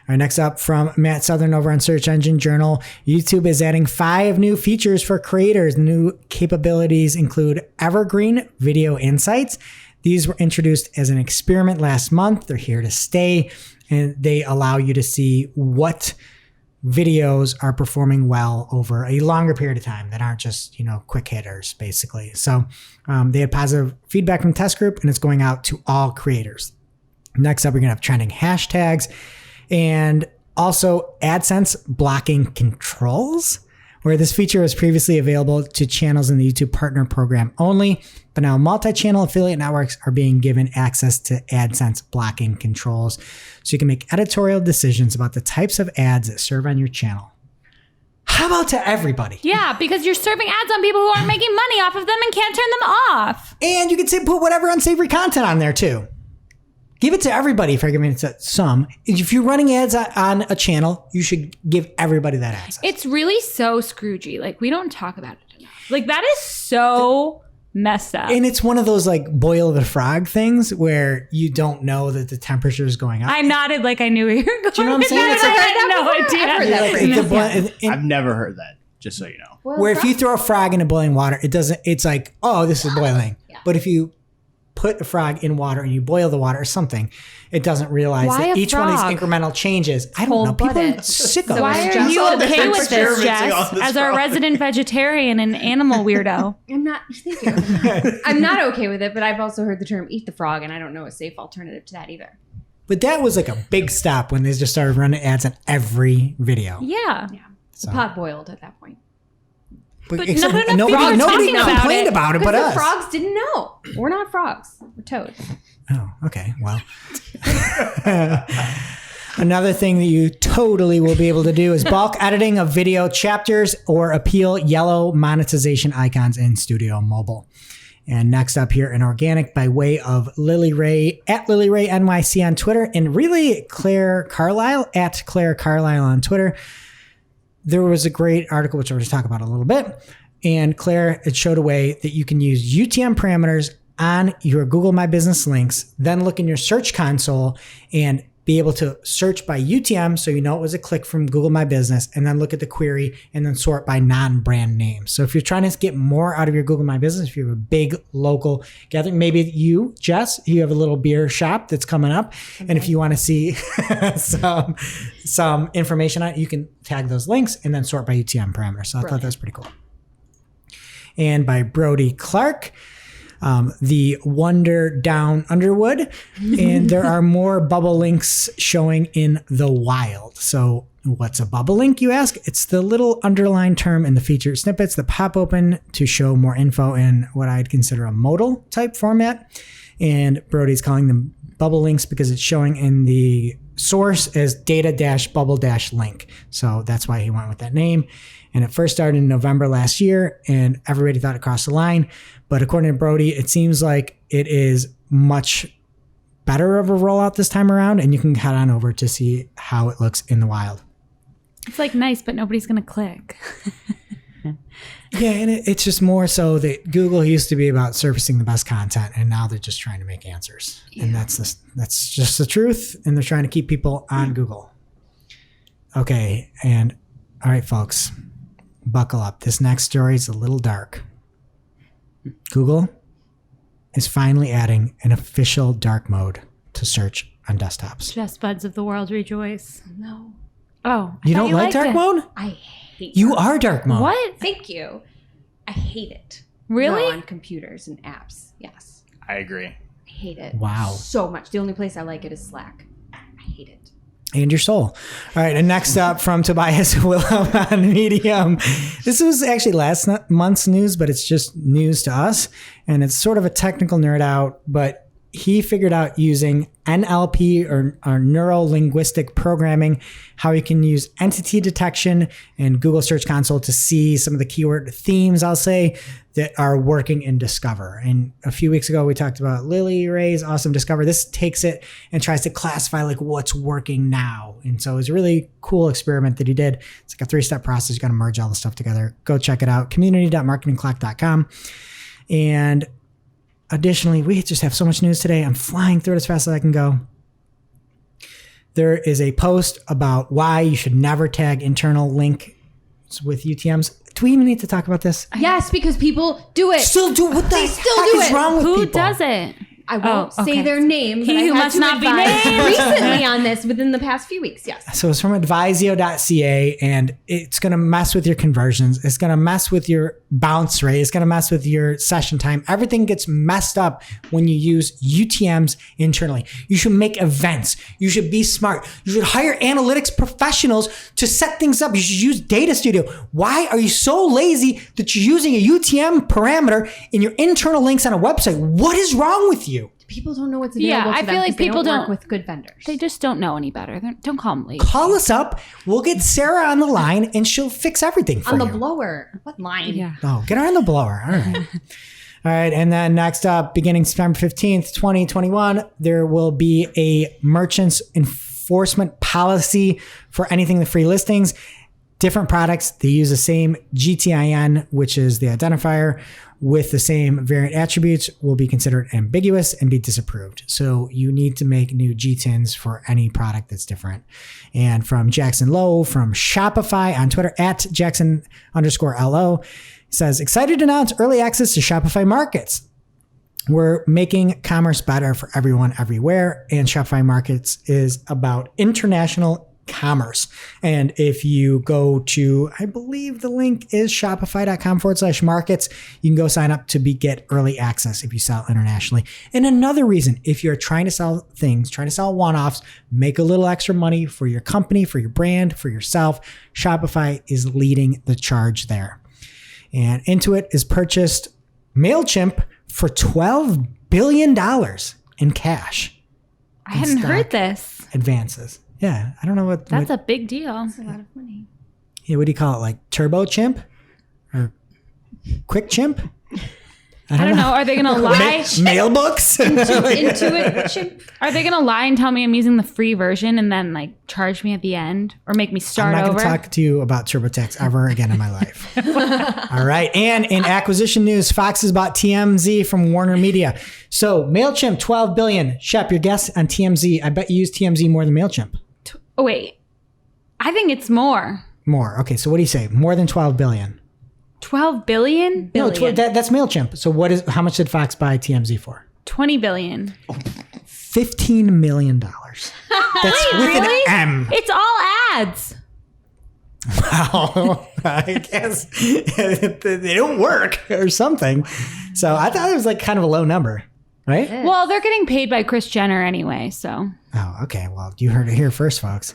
Speaker 3: right, next up from Matt Southern over on Search Engine Journal, YouTube is adding 5 new features for creators. The new capabilities include evergreen video insights. These were introduced as an experiment last month. They're here to stay, and they allow you to see what videos are performing well over a longer period of time that aren't just, quick hitters, basically. So they had positive feedback from the test group, and it's going out to all creators. Next up, we're going to have trending hashtags and also AdSense blocking controls, where this feature was previously available to channels in the YouTube Partner Program only, but now multi-channel affiliate networks are being given access to AdSense blocking controls, so you can make editorial decisions about the types of ads that serve on your channel. How about to everybody?
Speaker 1: Yeah, because you're serving ads on people who aren't making money off of them and can't turn them off.
Speaker 3: And you can say put whatever unsavory content on there too. Give it to everybody if you're giving it to some. If you're running ads on a channel, you should give everybody that access.
Speaker 1: It's really so Scroogey. Like, we don't talk about it enough. Like, that is so messed up.
Speaker 3: And it's one of those like boil the frog things where you don't know that the temperature is going up.
Speaker 1: I nodded like I knew where you were going.
Speaker 3: Do you know what I'm saying? It's
Speaker 1: I
Speaker 3: like-
Speaker 1: had no idea.
Speaker 2: I've heard that before.
Speaker 5: I've never heard that, just so you know.
Speaker 3: Where if you throw a frog into boiling water, it's like, oh, this is boiling.
Speaker 2: Yeah.
Speaker 3: But if you put a frog in water and you boil the water or something, it doesn't realize
Speaker 1: Why
Speaker 3: that
Speaker 1: a
Speaker 3: each one of these
Speaker 1: frog?
Speaker 3: incremental changes. I don't know. People are
Speaker 2: Cold-blooded.
Speaker 3: sickos.
Speaker 1: Why are
Speaker 2: Just
Speaker 1: you
Speaker 2: all
Speaker 1: okay
Speaker 5: different
Speaker 1: with this,
Speaker 5: experimenting on
Speaker 1: Jess?
Speaker 5: this
Speaker 1: As our
Speaker 5: frog.
Speaker 1: resident vegetarian and animal weirdo.
Speaker 2: I'm not. Thank you. I'm not okay with it, but I've also heard the term "eat the frog," and I don't know a safe alternative to that either.
Speaker 3: But that was like a big stop when they just started running ads on every video.
Speaker 1: Yeah.
Speaker 2: Yeah,
Speaker 3: So-
Speaker 2: the pot boiled at that point.
Speaker 1: But
Speaker 3: except
Speaker 1: not enough
Speaker 3: nobody
Speaker 1: people are
Speaker 3: nobody
Speaker 1: talking about
Speaker 3: complained
Speaker 1: it.
Speaker 3: about it but
Speaker 2: Because the
Speaker 3: us.
Speaker 2: frogs didn't know. We're not frogs. We're toads.
Speaker 3: Oh, okay. Well, another thing that you totally will be able to do is bulk editing of video chapters or appeal yellow monetization icons in Studio Mobile. And next up here in organic by way of Lily Ray at Lily Ray NYC on Twitter and really Claire Carlisle at Claire Carlisle on Twitter. There was a great article, which I'll just talk about a little bit. And Claire, it showed a way that you can use UTM parameters on your Google My Business links, then look in your search console and be able to search by UTM so you know it was a click from Google My Business, and then look at the query and then sort by non-brand name. So if you're trying to get more out of your Google My Business, if you have a big local gathering, maybe you, Jess, you have a little beer shop that's coming up, and if you want to see some information on it, you can tag those links and then sort by UTM parameters. So I thought that was pretty cool. And by Brody Clark, the Wonder Down Underwood, and there are more bubble links showing in the wild. So what's a bubble link, you ask? It's the little underlined term in the featured snippets that pop open to show more info in what I'd consider a modal type format. And Brody's calling them bubble links because it's showing in the source as data-bubble-link. So that's why he went with that name. And it first started in November last year, and everybody thought it crossed the line. But according to Brody, it seems like it is much better of a rollout this time around, and you can head on over to see how it looks in the wild.
Speaker 1: It's like nice, but nobody's going to click.
Speaker 3: Yeah, and it's just more so that Google used to be about surfacing the best content, and now they're just trying to make answers. Yeah. And that's just the truth, and they're trying to keep people on Google. Okay, and all right, folks, buckle up. This next story is a little dark. Google is finally adding an official dark mode to search on desktops.
Speaker 1: Just buds of the world rejoice.
Speaker 2: No.
Speaker 1: Oh,
Speaker 3: You don't like dark mode?
Speaker 2: I hate
Speaker 3: You
Speaker 2: dark
Speaker 3: are dark mode.
Speaker 1: What?
Speaker 2: Thank you. I hate it.
Speaker 1: Really?
Speaker 2: No, on computers and apps. Yes.
Speaker 5: I agree.
Speaker 2: I hate it.
Speaker 3: Wow.
Speaker 2: So much. The only place I like it is Slack. I hate it.
Speaker 3: And your soul. All right. And next up from Tobias Willem on Medium. This was actually last month's news, but it's just news to us. And it's sort of a technical nerd out, but he figured out using NLP or neuro-linguistic programming, how you can use entity detection and Google Search Console to see some of the keyword themes, I'll say, that are working in Discover. And a few weeks ago, we talked about Lily Ray's awesome Discover. This takes it and tries to classify like what's working now. And so it was a really cool experiment that he did. It's like a 3-step process. You got to merge all the stuff together. Go check it out. community.marketingclock.com. And additionally, we just have so much news today. I'm flying through it as fast as I can go. There is a post about why you should never tag internal links with UTMs. Do we even need to talk about this?
Speaker 2: Yes, because people do it.
Speaker 3: Still do what the
Speaker 2: They still
Speaker 3: heck
Speaker 2: do
Speaker 3: is
Speaker 2: it.
Speaker 3: wrong with
Speaker 1: Who
Speaker 3: people?
Speaker 1: does it?
Speaker 2: I won't
Speaker 1: Oh,
Speaker 2: say
Speaker 1: okay.
Speaker 2: their name.
Speaker 1: He
Speaker 2: but I
Speaker 1: who
Speaker 2: had
Speaker 1: must
Speaker 2: to
Speaker 1: not be
Speaker 2: advise
Speaker 1: named.
Speaker 2: recently on this within the past few weeks. Yes.
Speaker 3: So it's from advisio.ca, and it's going to mess with your conversions. It's going to mess with your bounce rate. It's going to mess with your session time. Everything gets messed up when you use UTMs internally. You should make events. You should be smart. You should hire analytics professionals to set things up. You should use Data Studio. Why are you so lazy that you're using a UTM parameter in your internal links on a website? What is wrong with you?
Speaker 2: People don't know what's
Speaker 1: Yeah,
Speaker 2: available
Speaker 1: I
Speaker 2: to
Speaker 1: feel
Speaker 2: them
Speaker 1: like
Speaker 2: 'cause they
Speaker 1: people
Speaker 2: don't
Speaker 1: don't-
Speaker 2: work with good vendors.
Speaker 1: They just don't know any better. Don't call them late.
Speaker 3: Call us up. We'll get Sarah on the line, and she'll fix everything for
Speaker 2: on
Speaker 3: you.
Speaker 2: the blower. What line?
Speaker 1: Yeah.
Speaker 3: Oh, get her on the blower. All right. All right. And then next up, beginning September 15th, 2021, there will be a merchants enforcement policy for anything the free listings. Different products, they use the same GTIN, which is the identifier, with the same variant attributes, will be considered ambiguous and be disapproved. So you need to make new GTINs for any product that's different. And from Jackson Lowe from Shopify on Twitter at Jackson_LO, says, excited to announce early access to Shopify Markets. We're making commerce better for everyone everywhere. And Shopify Markets is about international commerce. And if you go to, I believe the link is shopify.com/markets, you can go sign up to get early access if you sell internationally. And another reason, if you're trying to sell things, trying to sell one-offs, make a little extra money for your company, for your brand, for yourself, Shopify is leading the charge there. And Intuit is purchased MailChimp for $12 billion in cash.
Speaker 1: I hadn't
Speaker 3: stock
Speaker 1: heard this.
Speaker 3: advances. Yeah, I don't know what.
Speaker 1: That's a big deal.
Speaker 2: That's a lot of money.
Speaker 3: Yeah, what do you call it? Like Turbo Chimp or Quick Chimp?
Speaker 1: I don't know. Are they gonna lie?
Speaker 3: Mail books?
Speaker 2: Intuit chimp.
Speaker 1: Are they gonna lie and tell me I'm using the free version and then like charge me at the end or make me
Speaker 3: I'm
Speaker 1: start
Speaker 3: not going
Speaker 1: over?
Speaker 3: to talk to you about TurboTax ever again in my life. All right. And in acquisition news, Fox has bought TMZ from Warner Media. So MailChimp, $12 billion. Shep, your guess on TMZ. I bet you use TMZ more than MailChimp.
Speaker 1: Oh wait, I think it's more.
Speaker 3: More. Okay. So what do you say? More than 12 billion.
Speaker 1: 12 billion?
Speaker 3: No,
Speaker 2: Billion.
Speaker 3: that's MailChimp. So how much did Fox buy TMZ for?
Speaker 1: 20 billion.
Speaker 3: $15 million. That's with
Speaker 1: really?
Speaker 3: an M.
Speaker 1: It's all ads.
Speaker 3: Wow. I guess they don't work or something. So I thought it was like kind of a low number, right?
Speaker 1: Well, they're getting paid by Kris Jenner anyway, so.
Speaker 3: Oh, okay. Well, you heard it here first, folks.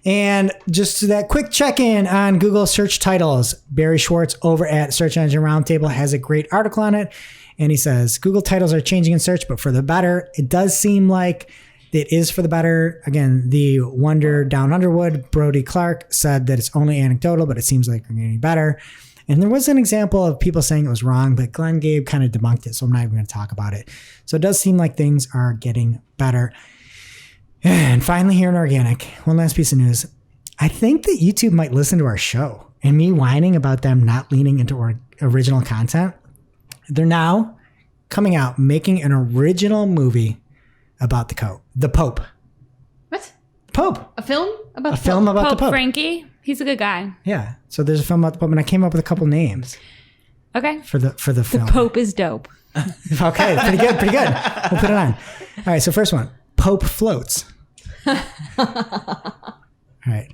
Speaker 3: And just that quick check-in on Google search titles. Barry Schwartz over at Search Engine Roundtable has a great article on it. And he says, Google titles are changing in search, but for the better. It does seem like it is for the better. Again, the Wonder Down Underwood, Brody Clark, said that it's only anecdotal, but it seems like we're getting better. And there was an example of people saying it was wrong, but Glenn Gabe kind of debunked it, so I'm not even going to talk about it. So it does seem like things are getting better. And finally, here in organic, one last piece of news. I think that YouTube might listen to our show and me whining about them not leaning into original content. They're now coming out making an original movie about the Pope.
Speaker 2: What?
Speaker 3: Pope.
Speaker 2: A film about
Speaker 3: A film about the
Speaker 1: Pope
Speaker 3: Pope.
Speaker 1: Frankie, he's a good guy.
Speaker 3: Yeah. So there's a film about the Pope, and I came up with a couple names
Speaker 1: Okay.
Speaker 3: for the film.
Speaker 1: Pope is dope.
Speaker 3: Okay, pretty good. We'll put it on. All right, so first one. Pope floats. All right.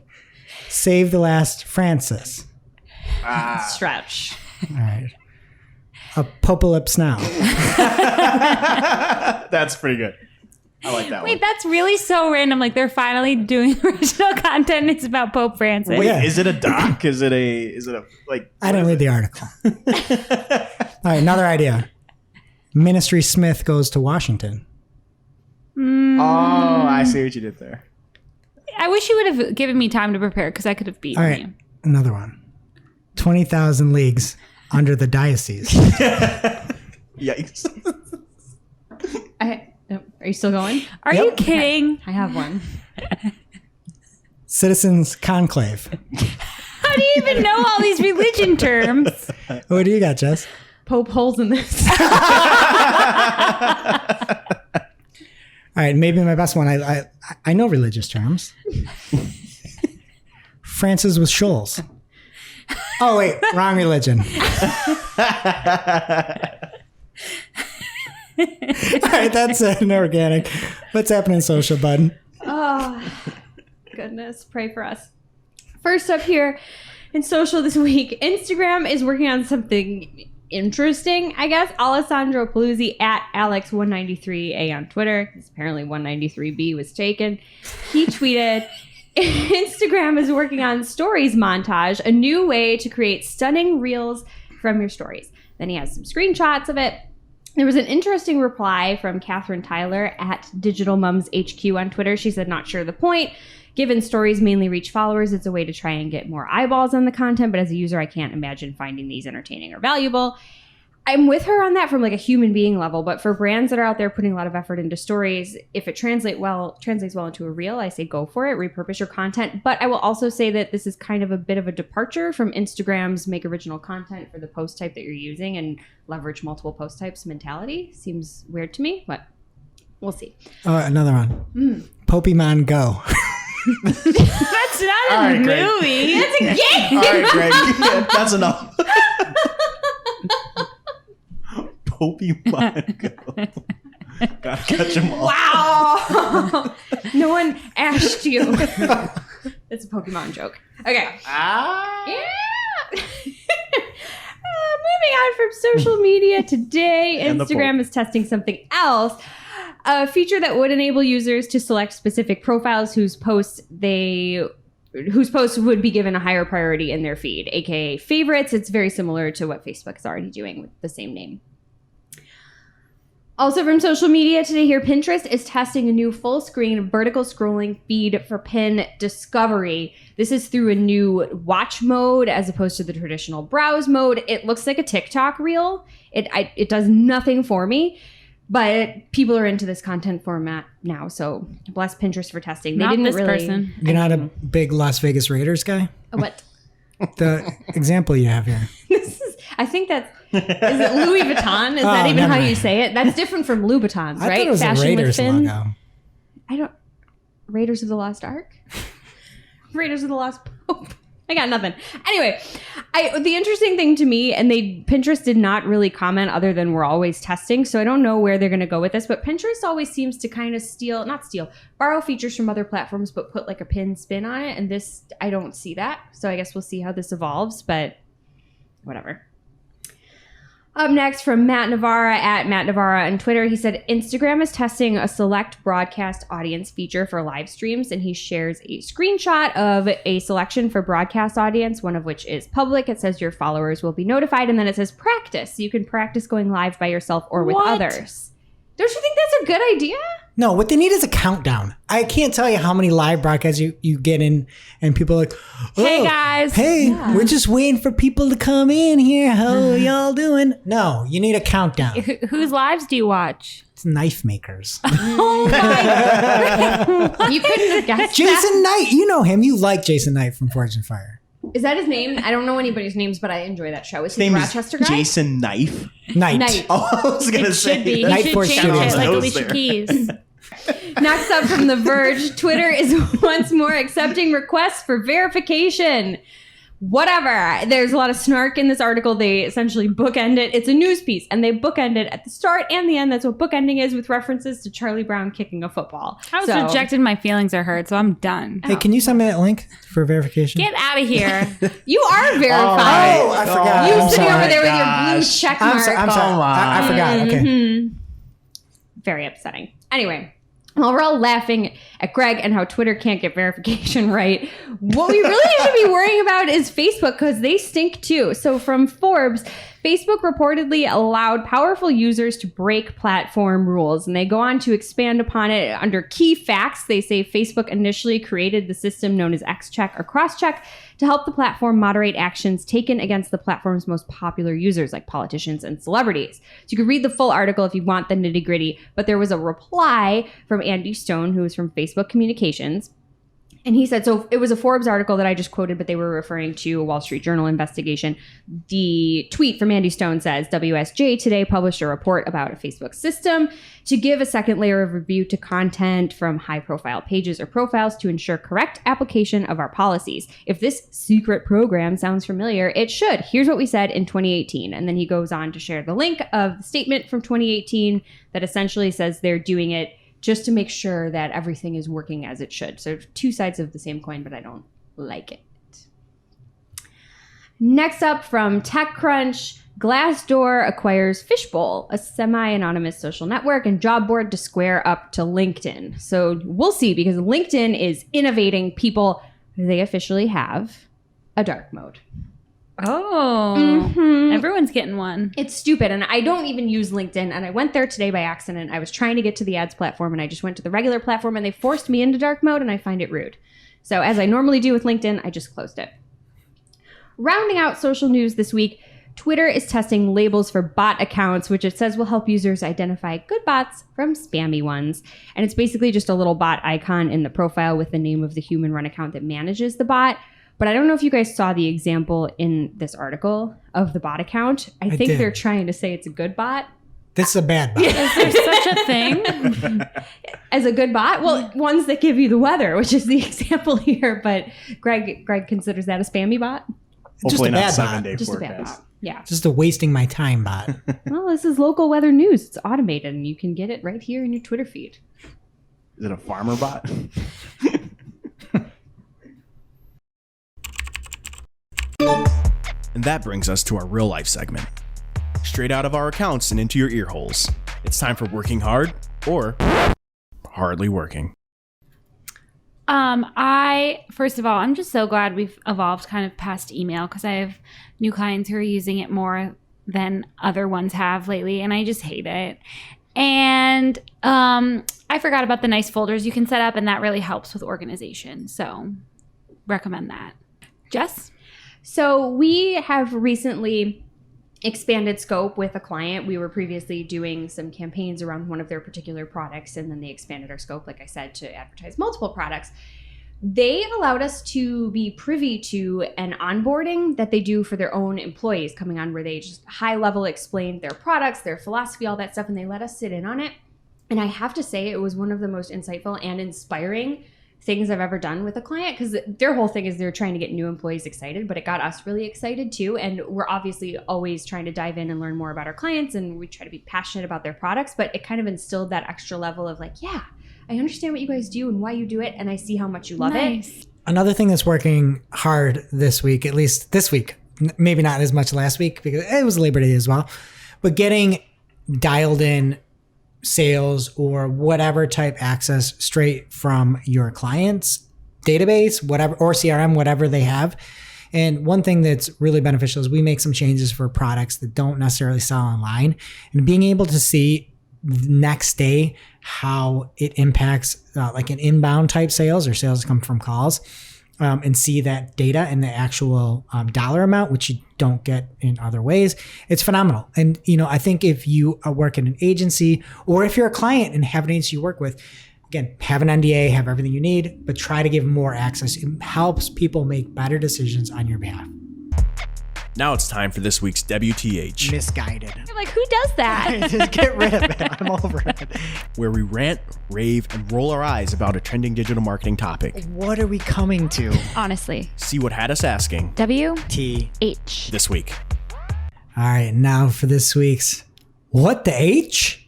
Speaker 3: Save the last Francis.
Speaker 2: Stretch.
Speaker 3: All right. Apocalypse now.
Speaker 5: That's pretty good. I like that
Speaker 1: Wait,
Speaker 5: one.
Speaker 1: that's really so random. Like they're finally doing original content. It's about Pope Francis.
Speaker 5: Wait,
Speaker 3: Yeah.
Speaker 5: is it a doc? Is it a like?
Speaker 3: I didn't read the article. All right, another idea. Ministry Smith goes to Washington.
Speaker 5: Oh, I see what you did there.
Speaker 1: I wish you would have given me time to prepare because I could have beaten
Speaker 3: All right,
Speaker 1: you.
Speaker 3: another one. 20,000 leagues under the diocese.
Speaker 5: Yikes.
Speaker 2: Are you still going?
Speaker 1: Are
Speaker 3: Yep.
Speaker 1: you kidding?
Speaker 2: I have one.
Speaker 3: Citizens Conclave.
Speaker 1: How do you even know all these religion terms?
Speaker 3: What do you got, Jess?
Speaker 2: Pope holes in this.
Speaker 3: All right, maybe my best one. I know religious terms. Francis with shoals. Oh wait, wrong religion. All right, that's an organic. What's happening, social bud?
Speaker 2: Oh, goodness. Pray for us. First up here in social this week, Instagram is working on something interesting, I guess. Alessandro Paluzzi at Alex193A on Twitter, because apparently 193B was taken. He tweeted, Instagram is working on stories montage, a new way to create stunning reels from your stories. Then he has some screenshots of it. There was an interesting reply from Catherine Tyler at Digital Mums HQ on Twitter. She said, not sure the point. Given stories mainly reach followers, it's a way to try and get more eyeballs on the content. But as a user, I can't imagine finding these entertaining or valuable. I'm with her on that from like a human being level. But for brands that are out there putting a lot of effort into stories, if it translates well into a reel, I say go for it, repurpose your content. But I will also say that this is kind of a bit of a departure from Instagram's make original content for the post type that you're using and leverage multiple post types mentality. Seems weird to me, but we'll see.
Speaker 3: Oh, another one. Pokemon Go.
Speaker 1: That's not
Speaker 5: All
Speaker 1: a
Speaker 5: right, Greg.
Speaker 1: movie.
Speaker 2: That's a game!
Speaker 5: All right, Greg. Yeah, that's enough. Pokemon Go. Gotta catch them all.
Speaker 2: Wow! No one asked you. It's a Pokemon joke. Okay. Yeah. Moving on from social media today,
Speaker 5: And the
Speaker 2: Instagram is testing something else. A feature that would enable users to select specific profiles whose posts would be given a higher priority in their feed, aka favorites. It's very similar to what Facebook is already doing with the same name. Also from social media today here, Pinterest is testing a new full screen vertical scrolling feed for pin discovery. This is through a new watch mode as opposed to the traditional browse mode. It looks like a TikTok reel. It does nothing for me, but people are into this content format now. So bless Pinterest for testing. They
Speaker 1: Not
Speaker 2: didn't
Speaker 1: this
Speaker 2: really.
Speaker 1: person.
Speaker 3: You're not a big Las Vegas Raiders guy?
Speaker 2: What?
Speaker 3: The example you have here.
Speaker 2: I think that's. Is it Louis Vuitton? Is that even
Speaker 3: never
Speaker 2: how you
Speaker 3: mind.
Speaker 2: say it? That's different from Louboutins,
Speaker 3: I
Speaker 2: right?
Speaker 3: thought it was
Speaker 2: Fashion
Speaker 3: a Raiders
Speaker 2: with Finn.
Speaker 3: logo.
Speaker 2: I don't. Raiders of the Lost Ark? Raiders of the Lost Pope. I got nothing. Anyway, the interesting thing to me, and Pinterest did not really comment other than we're always testing, so I don't know where they're going to go with this, but Pinterest always seems to kind of borrow features from other platforms, but put like a pin spin on it, and this, I don't see that. So I guess we'll see how this evolves, but whatever. Up next from Matt Navarra at Matt Navarra on Twitter, he said Instagram is testing a select broadcast audience feature for live streams, and he shares a screenshot of a selection for broadcast audience, one of which is public. It says your followers will be notified, and then it says practice. You can practice going live by yourself or with
Speaker 1: What?
Speaker 2: others. Don't you think that's a good idea?
Speaker 3: No, what they need is a countdown. I can't tell you how many live broadcasts you get in, and people are like, oh,
Speaker 1: Hey, guys.
Speaker 3: Hey, we're just waiting for people to come in here. How y'all doing? No, you need a countdown.
Speaker 1: Whose lives do you watch?
Speaker 3: It's knife makers.
Speaker 1: Oh my!
Speaker 2: You couldn't have guessed
Speaker 3: Jason Knight, you know him. You like Jason Knight from Forge and Fire.
Speaker 2: Is that his name? I don't know anybody's names, but I enjoy that show. Is
Speaker 5: His
Speaker 2: he the
Speaker 5: name
Speaker 2: Rochester
Speaker 5: is
Speaker 2: guy?
Speaker 5: Jason Knife.
Speaker 3: Knight.
Speaker 2: Knight.
Speaker 5: Oh, I was gonna
Speaker 1: It
Speaker 5: say
Speaker 1: should be.
Speaker 3: Night
Speaker 1: He should
Speaker 3: Force
Speaker 1: change
Speaker 3: Studios.
Speaker 1: it like
Speaker 5: Those
Speaker 1: Alicia
Speaker 5: there.
Speaker 1: Keys.
Speaker 2: Next up from The Verge, Twitter is once more accepting requests for verification. Whatever. There's a lot of snark in this article. They essentially bookend it. It's a news piece, and they bookend it at the start and the end. That's what bookending is, with references to Charlie Brown kicking a football.
Speaker 1: I was rejected. My feelings are hurt, so I'm done.
Speaker 3: Hey, can you send me that link for verification?
Speaker 1: Get out of here.
Speaker 2: You are verified.
Speaker 3: Oh, I forgot.
Speaker 2: You
Speaker 3: I'm
Speaker 2: sitting
Speaker 3: sorry.
Speaker 2: over there with your blue check mark.
Speaker 3: I'm sorry. I forgot. Okay.
Speaker 2: Mhm. Very upsetting. Anyway, while we're all laughing at Greg and how Twitter can't get verification right, what we really should be worrying about is Facebook, because they stink too. So from Forbes, Facebook reportedly allowed powerful users to break platform rules, and they go on to expand upon it under key facts. They say Facebook initially created the system known as XCheck or Crosscheck to help the platform moderate actions taken against the platform's most popular users, like politicians and celebrities. So you can read the full article if you want the nitty gritty, but there was a reply from Andy Stone, who is from Facebook Communications. And he said, so it was a Forbes article that I just quoted, but they were referring to a Wall Street Journal investigation. The tweet from Andy Stone says, WSJ today published a report about a Facebook system to give a second layer of review to content from high-profile pages or profiles to ensure correct application of our policies. If this secret program sounds familiar, it should. Here's what we said in 2018. And then he goes on to share the link of the statement from 2018 that essentially says they're doing it just to make sure that everything is working as it should. So two sides of the same coin, but I don't like it. Next up from TechCrunch, Glassdoor acquires Fishbowl, a semi-anonymous social network and job board to square up to LinkedIn. So we'll see, because LinkedIn is innovating. People, they officially have a dark mode.
Speaker 1: Oh, everyone's getting one.
Speaker 2: It's stupid. And I don't even use LinkedIn. And I went there today by accident. I was trying to get to the ads platform, and I just went to the regular platform, and they forced me into dark mode, and I find it rude. So as I normally do with LinkedIn, I just closed it. Rounding out social news this week, Twitter is testing labels for bot accounts, which it says will help users identify good bots from spammy ones. And it's basically just a little bot icon in the profile with the name of the human-run account that manages the bot. But I don't know if you guys saw the example in this article of the bot account. I think
Speaker 3: did.
Speaker 2: they're trying to say it's a good bot.
Speaker 3: This is a bad bot.
Speaker 1: Is there such a thing?
Speaker 2: As a good bot? Well, ones that give you the weather, which is the example here. But Greg considers that a spammy bot?
Speaker 5: Hopefully
Speaker 3: a
Speaker 5: not
Speaker 3: bad
Speaker 5: 7
Speaker 3: bot.
Speaker 5: day
Speaker 2: Just a bad
Speaker 5: forecast.
Speaker 2: bot. Yeah.
Speaker 3: Just a wasting my time bot.
Speaker 2: Well, this is local weather news. It's automated, and you can get it right here in your Twitter feed.
Speaker 5: Is it a farmer bot?
Speaker 4: And that brings us to our real life segment. Straight out of our accounts and into your ear holes. It's time for working hard or hardly working.
Speaker 1: First of all, I'm just so glad we've evolved kind of past email, because I have new clients who are using it more than other ones have lately, and I just hate it. And I forgot about the nice folders you can set up, and that really helps with organization. So recommend that. Jess?
Speaker 2: So we have recently expanded scope with a client. We were previously doing some campaigns around one of their particular products, and then they expanded our scope, like I said, to advertise multiple products. They allowed us to be privy to an onboarding that they do for their own employees coming on, where they just high level explain their products, their philosophy, all that stuff, and they let us sit in on it. And I have to say, it was one of the most insightful and inspiring things I've ever done with a client, because their whole thing is they're trying to get new employees excited, but it got us really excited too. And we're obviously always trying to dive in and learn more about our clients, and we try to be passionate about their products, but it kind of instilled that extra level of like, yeah, I understand what you guys do and why you do it, and I see how much you love it.
Speaker 3: Another thing that's working hard this week, at least this week, maybe not as much last week because it was Labor Day as well, but getting dialed in sales or whatever type access straight from your client's database, whatever, or CRM, whatever they have. And one thing that's really beneficial is we make some changes for products that don't necessarily sell online, and being able to see next day how it impacts like an inbound type sales or sales that come from calls, and see that data and the actual dollar amount, which you don't get in other ways. It's phenomenal. And, you know, I think if you work in an agency, or if you're a client and have an agency you work with, again, have an NDA, have everything you need, but try to give more access. It helps people make better decisions on your behalf.
Speaker 4: Now it's time for this week's WTH,
Speaker 3: Misguided.
Speaker 1: I'm like, who does that?
Speaker 3: Just get rid of it. I'm over it.
Speaker 4: where we rant, rave, and roll our eyes about a trending digital marketing topic.
Speaker 3: What are we coming to?
Speaker 1: Honestly.
Speaker 4: See what had us asking
Speaker 1: WH.
Speaker 4: this week.
Speaker 3: All right, now for this week's What the H?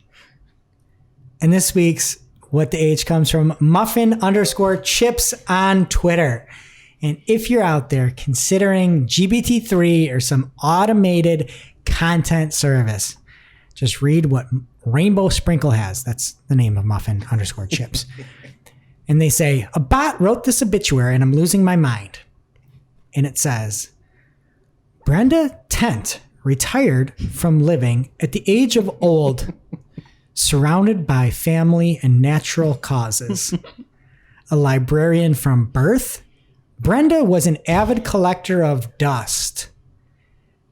Speaker 3: And this week's What the H comes from Muffin_Chips on Twitter. And if you're out there considering GPT-3 or some automated content service, just read what Rainbow Sprinkle has. That's the name of Muffin_Chips. And they say, a bot wrote this obituary and I'm losing my mind. And it says, Brenda Tent retired from living at the age of old, surrounded by family and natural causes. A librarian from birth, Brenda was an avid collector of dust.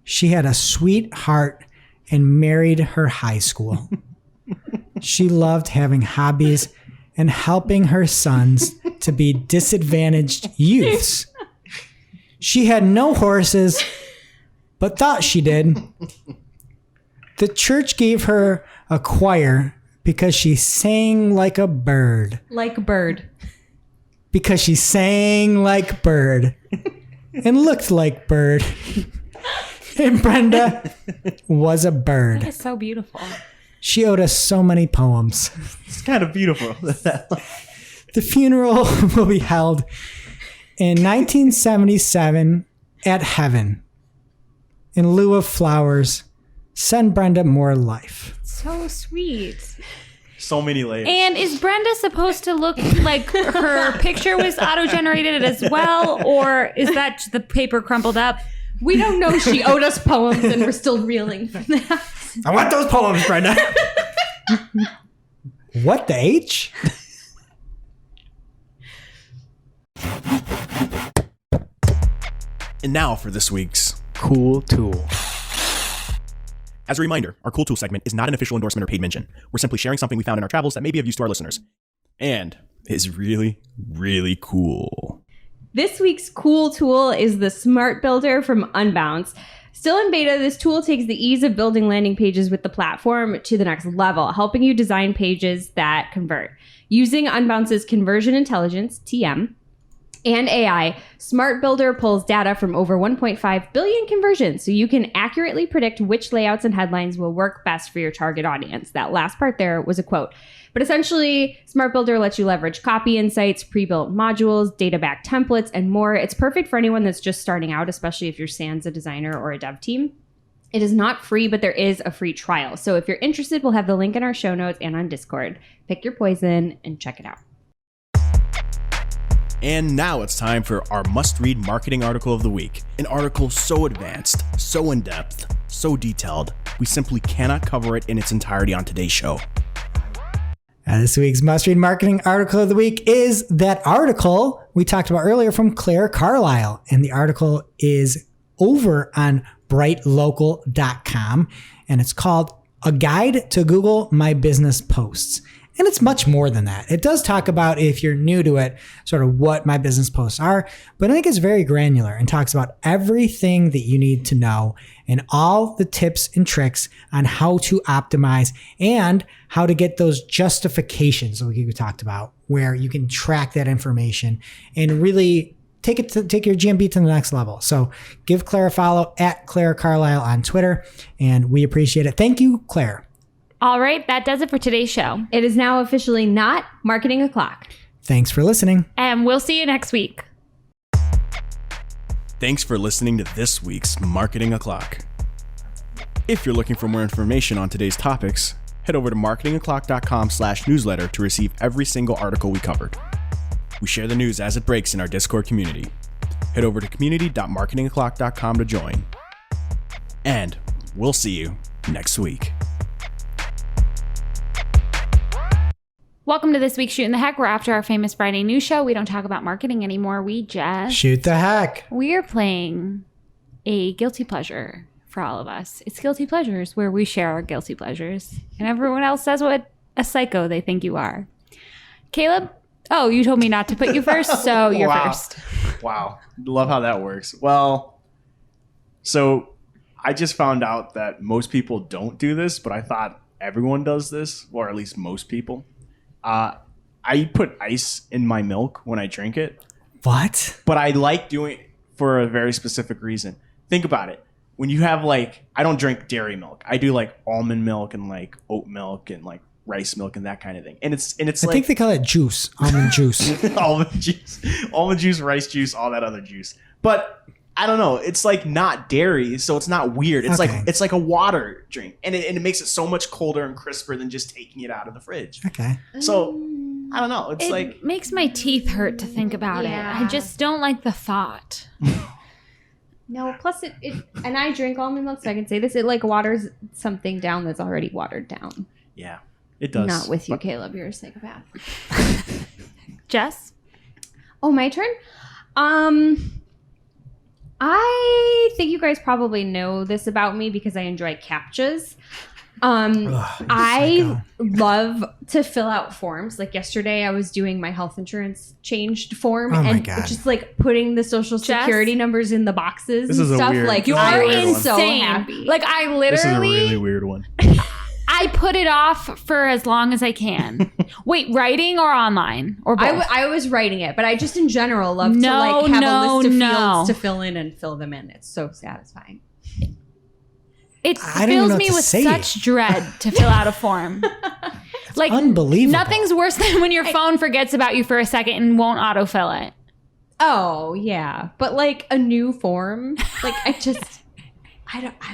Speaker 3: She had a sweet heart and married her high school. She loved having hobbies and helping her sons to be disadvantaged youths. She had no horses, but thought she did. The church gave her a choir because she sang like a bird.
Speaker 2: Like bird.
Speaker 3: Because she sang like bird and looked like bird. And Brenda was a bird.
Speaker 1: That is so beautiful.
Speaker 3: She owed us so many poems.
Speaker 5: It's kind of beautiful.
Speaker 3: The funeral will be held in 1977 at Heaven. In lieu of flowers, send Brenda more life.
Speaker 1: So sweet.
Speaker 5: So many layers.
Speaker 1: And is Brenda supposed to look like her picture was auto-generated as well? Or is that the paper crumpled up?
Speaker 2: We don't know. She owed us poems and we're still reeling from that.
Speaker 3: I want those poems, Brenda. What the H?
Speaker 4: And now for this week's
Speaker 3: Cool Tool.
Speaker 4: As a reminder, our Cool Tool segment is not an official endorsement or paid mention. We're simply sharing something we found in our travels that may be of use to our listeners. And is really, really cool.
Speaker 2: This week's cool tool is the Smart Builder from Unbounce. Still in beta, this tool takes the ease of building landing pages with the platform to the next level, helping you design pages that convert. Using Unbounce's conversion intelligence, TM, and AI, Smart Builder pulls data from over 1.5 billion conversions, so you can accurately predict which layouts and headlines will work best for your target audience. That last part there was a quote. But essentially, Smart Builder lets you leverage copy insights, pre-built modules, data-backed templates, and more. It's perfect for anyone that's just starting out, especially if you're sans a designer or a dev team. It is not free, but there is a free trial. So if you're interested, we'll have the link in our show notes and on Discord. Pick your poison and check it out.
Speaker 4: And now it's time for our must-read marketing article of the week. An article so advanced, so in-depth, so detailed, we simply cannot cover it in its entirety on today's show.
Speaker 3: This week's must-read marketing article of the week is that article we talked about earlier from Claire Carlisle. And the article is over on brightlocal.com. And it's called A Guide to Google My Business Posts. And it's much more than that. It does talk about, if you're new to it, sort of what my business posts are, but I think it's very granular and talks about everything that you need to know and all the tips and tricks on how to optimize and how to get those justifications that we talked about, where you can track that information and really take your GMB to the next level. So give Claire a follow at Claire Carlisle on Twitter, and we appreciate it. Thank you, Claire.
Speaker 1: All right, that does it for today's show.
Speaker 2: It is now officially not Marketing O'Clock.
Speaker 3: Thanks for listening.
Speaker 1: And we'll see you next week.
Speaker 4: Thanks for listening to this week's Marketing O'Clock. If you're looking for more information on today's topics, head over to marketingoclock.com/newsletter to receive every single article we covered. We share the news as it breaks in our Discord community. Head over to community.marketingoclock.com to join. And we'll see you next week.
Speaker 1: Welcome to this week's Shootin the Heck. We're after our famous Friday news show. We don't talk about marketing anymore. We just
Speaker 3: Shoot the heck.
Speaker 1: We are playing a guilty pleasure for all of us. It's Guilty Pleasures, where we share our guilty pleasures. And everyone else says what a psycho they think you are. Caleb? Oh, you told me not to put you first, so you're
Speaker 5: Wow.
Speaker 1: first.
Speaker 5: Wow. Love how that works. Well, So I just found out that most people don't do this, but I thought everyone does this, or at least most people. I put ice in my milk when I drink it.
Speaker 3: What?
Speaker 5: But I like doing it for a very specific reason. Think about it. When you have like, I don't drink dairy milk. I do like almond milk and like oat milk and like rice milk and that kind of thing. And it's
Speaker 3: I
Speaker 5: like
Speaker 3: think they call it juice, almond juice.
Speaker 5: almond juice, rice juice, all that other juice. But I don't know. It's like not dairy, so it's not weird. It's
Speaker 3: Okay.
Speaker 5: like a water drink, and it makes it so much colder and crisper than just taking it out of the fridge.
Speaker 3: Okay.
Speaker 5: So I don't know. It's
Speaker 1: It
Speaker 5: like
Speaker 1: makes my teeth hurt to think about
Speaker 2: Yeah.
Speaker 1: it. I just don't like the thought.
Speaker 2: No, plus it and I drink almond milk, so I can say this. It like waters something down that's already watered down.
Speaker 5: yeah, it does.
Speaker 2: Not with you,
Speaker 5: But
Speaker 2: Caleb. You're a psychopath.
Speaker 1: Jess?
Speaker 2: Oh, my turn. I think you guys probably know this about me because I enjoy CAPTCHAs. I love to fill out forms. Like yesterday, I was doing my health insurance changed form
Speaker 3: Oh my
Speaker 2: and
Speaker 3: God.
Speaker 2: just like putting the social
Speaker 1: Jess?
Speaker 2: security numbers in the boxes
Speaker 5: This
Speaker 2: and
Speaker 5: is a
Speaker 2: stuff.
Speaker 5: weird-
Speaker 2: Like
Speaker 5: You're
Speaker 2: I
Speaker 5: insane.
Speaker 2: was so happy.
Speaker 1: Like I
Speaker 5: this is a
Speaker 1: literally,
Speaker 5: really weird one.
Speaker 1: I put it off for as long as I can. Wait, writing or online or both?
Speaker 2: I was writing it, but I just in general love to
Speaker 1: No,
Speaker 2: like have a list of
Speaker 1: no.
Speaker 2: fields to fill in and fill them in. It's so satisfying.
Speaker 1: It
Speaker 3: I don't even
Speaker 1: fills
Speaker 3: know
Speaker 1: me
Speaker 3: what to
Speaker 1: with
Speaker 3: say.
Speaker 1: such dread to fill out a form. Like
Speaker 3: unbelievable.
Speaker 1: Nothing's worse than when your phone forgets about you for a second and won't autofill it.
Speaker 2: Oh yeah, but like a new form, like I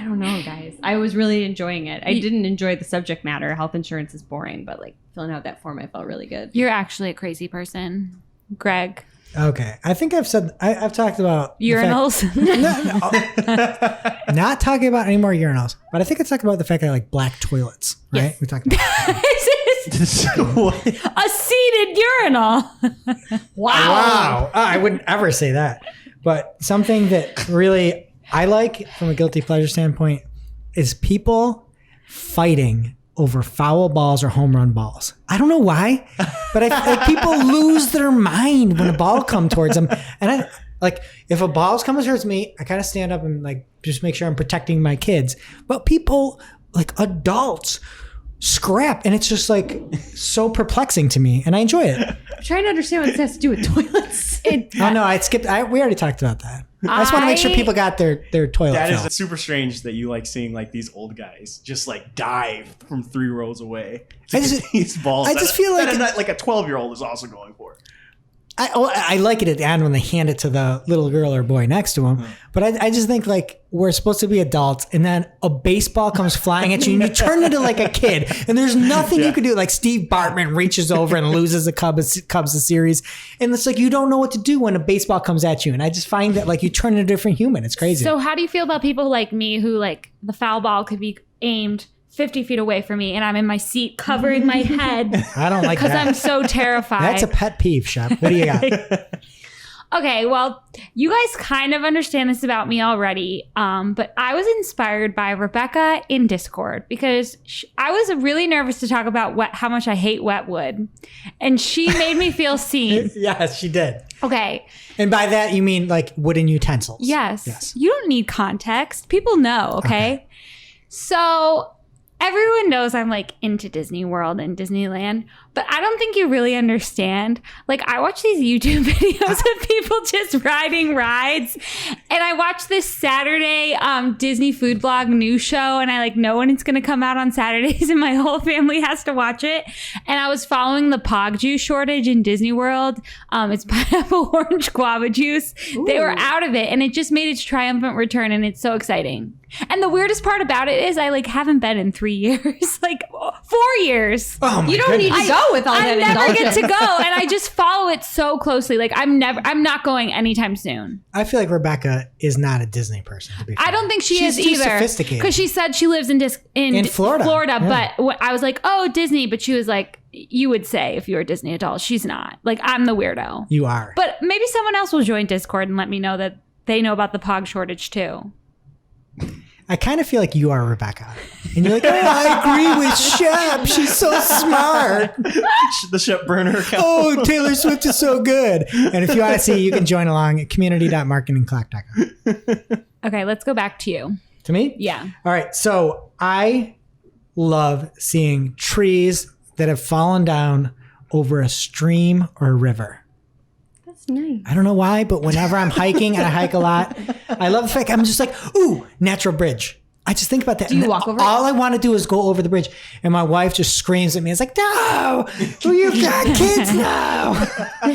Speaker 2: don't know, guys. I was really enjoying it. I didn't enjoy the subject matter. Health insurance is boring, but like filling out that form, I felt really good.
Speaker 1: You're actually a crazy person, Greg.
Speaker 3: Okay. I think I've talked about the fact-
Speaker 1: Urinals.
Speaker 3: not talking about any more urinals, but I think I talked about the fact that I like black toilets, right?
Speaker 1: Yes.
Speaker 3: We talked about
Speaker 1: A seated urinal.
Speaker 3: Wow. I wouldn't ever say that. But something that really I like from a guilty pleasure standpoint is people fighting over foul balls or home run balls. I don't know why, but like people lose their mind when a ball comes towards them. And I like if a ball's coming towards me, I kind of stand up and like just make sure I'm protecting my kids. But people like adults scrap, and it's just like so perplexing to me, and I enjoy it.
Speaker 2: I'm trying to understand what this has to do with toilets.
Speaker 3: Oh no, I skipped. We already talked about that. I just want to make sure people got their toilet
Speaker 5: That
Speaker 3: filled.
Speaker 5: is super strange that you like seeing like these old guys just like dive from 3 rows away to
Speaker 3: I just-
Speaker 5: get these balls.
Speaker 3: I just feel like-
Speaker 5: like a 12-year-old is also going for.
Speaker 3: I like it at the end when they hand it to the little girl or boy next to him. But I just think like we're supposed to be adults, and then a baseball comes flying at you, and you turn into like a kid, and there's nothing you can do. Like Steve Bartman reaches over and loses a Cubs series, and it's like you don't know what to do when a baseball comes at you. And I just find that like you turn into a different human. It's crazy.
Speaker 1: So how do you feel about people like me who like the foul ball could be aimed 50 feet away from me and I'm in my seat covering my head
Speaker 3: I don't like
Speaker 1: because
Speaker 3: that.
Speaker 1: I'm so terrified.
Speaker 3: That's a pet peeve, Shep. What do you got?
Speaker 1: Okay, well, you guys kind of understand this about me already, but I was inspired by Rebecca in Discord because I was really nervous to talk about how much I hate wet wood, and she made me feel seen.
Speaker 3: Yes, she did.
Speaker 1: Okay,
Speaker 3: And by that you mean like wooden utensils.
Speaker 1: yes. You don't need context. People know, okay? So everyone knows I'm like into Disney World and Disneyland, but I don't think you really understand. Like I watch these YouTube videos of people just riding rides, and I watch this Saturday Disney food blog news show, and I like know when it's going to come out on Saturdays, and my whole family has to watch it. And I was following the Pog juice shortage in Disney World. It's pineapple orange guava juice. They were out of it, and it just made its triumphant return, and it's so exciting. And the weirdest part about it is I like haven't been in 3 years, like 4 years.
Speaker 3: Oh my
Speaker 2: You don't need
Speaker 3: goodness.
Speaker 2: to go with all
Speaker 1: I
Speaker 2: that
Speaker 1: never get
Speaker 2: indulgence.
Speaker 1: to go, and I just follow it so closely. Like I'm not going anytime soon.
Speaker 3: I feel like Rebecca is not a Disney person. To be fair.
Speaker 1: I don't think she
Speaker 3: She's
Speaker 1: is
Speaker 3: too
Speaker 1: either.
Speaker 3: sophisticated.
Speaker 1: Because she said she lives in
Speaker 3: Florida. Yeah.
Speaker 1: But I was like, oh, Disney. But she was like, you would say if you were a Disney adult. She's not. Like I'm the weirdo.
Speaker 3: You are.
Speaker 1: But maybe someone else will join Discord and let me know that they know about the Pog shortage too.
Speaker 3: I kind of feel like you are Rebecca. And you're like, oh, I agree with Shep. She's so smart.
Speaker 5: The Shep burner account.
Speaker 3: Oh, Taylor Swift is so good. And if you want to see, you can join along at community.marketingclock.com.
Speaker 1: Okay, let's go back to you.
Speaker 3: To me?
Speaker 1: Yeah.
Speaker 3: All right. So I love seeing trees that have fallen down over a stream or a river.
Speaker 2: That's nice.
Speaker 3: I don't know why, but whenever I'm hiking, and I hike a lot, I love the fact I'm just like, ooh, natural bridge. I just think about that.
Speaker 2: Do you
Speaker 3: And
Speaker 2: walk over it?
Speaker 3: all I want to do is go over the bridge. And my wife just screams at me. It's like, no, you've got kids now.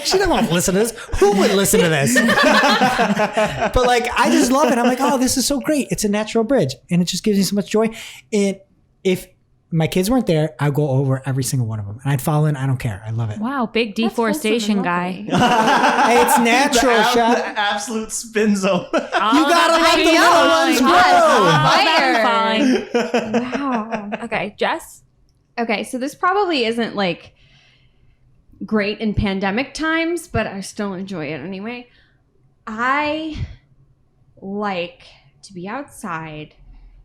Speaker 3: She doesn't want to listen to this. Who would listen to this? But like, I just love it. I'm like, oh, this is so great. It's a natural bridge. And it just gives me so much joy. And if my kids weren't there, I'd go over every single one of them. And I'd fall in. I don't care. I love it.
Speaker 1: Wow, big deforestation guy.
Speaker 3: Hey, it's natural,
Speaker 5: The
Speaker 3: Shop.
Speaker 5: absolute spin zone.
Speaker 3: You gotta let the little ones grow.
Speaker 1: Wow. Okay, Jess?
Speaker 2: Okay, so this probably isn't like great in pandemic times, but I still enjoy it anyway. I like to be outside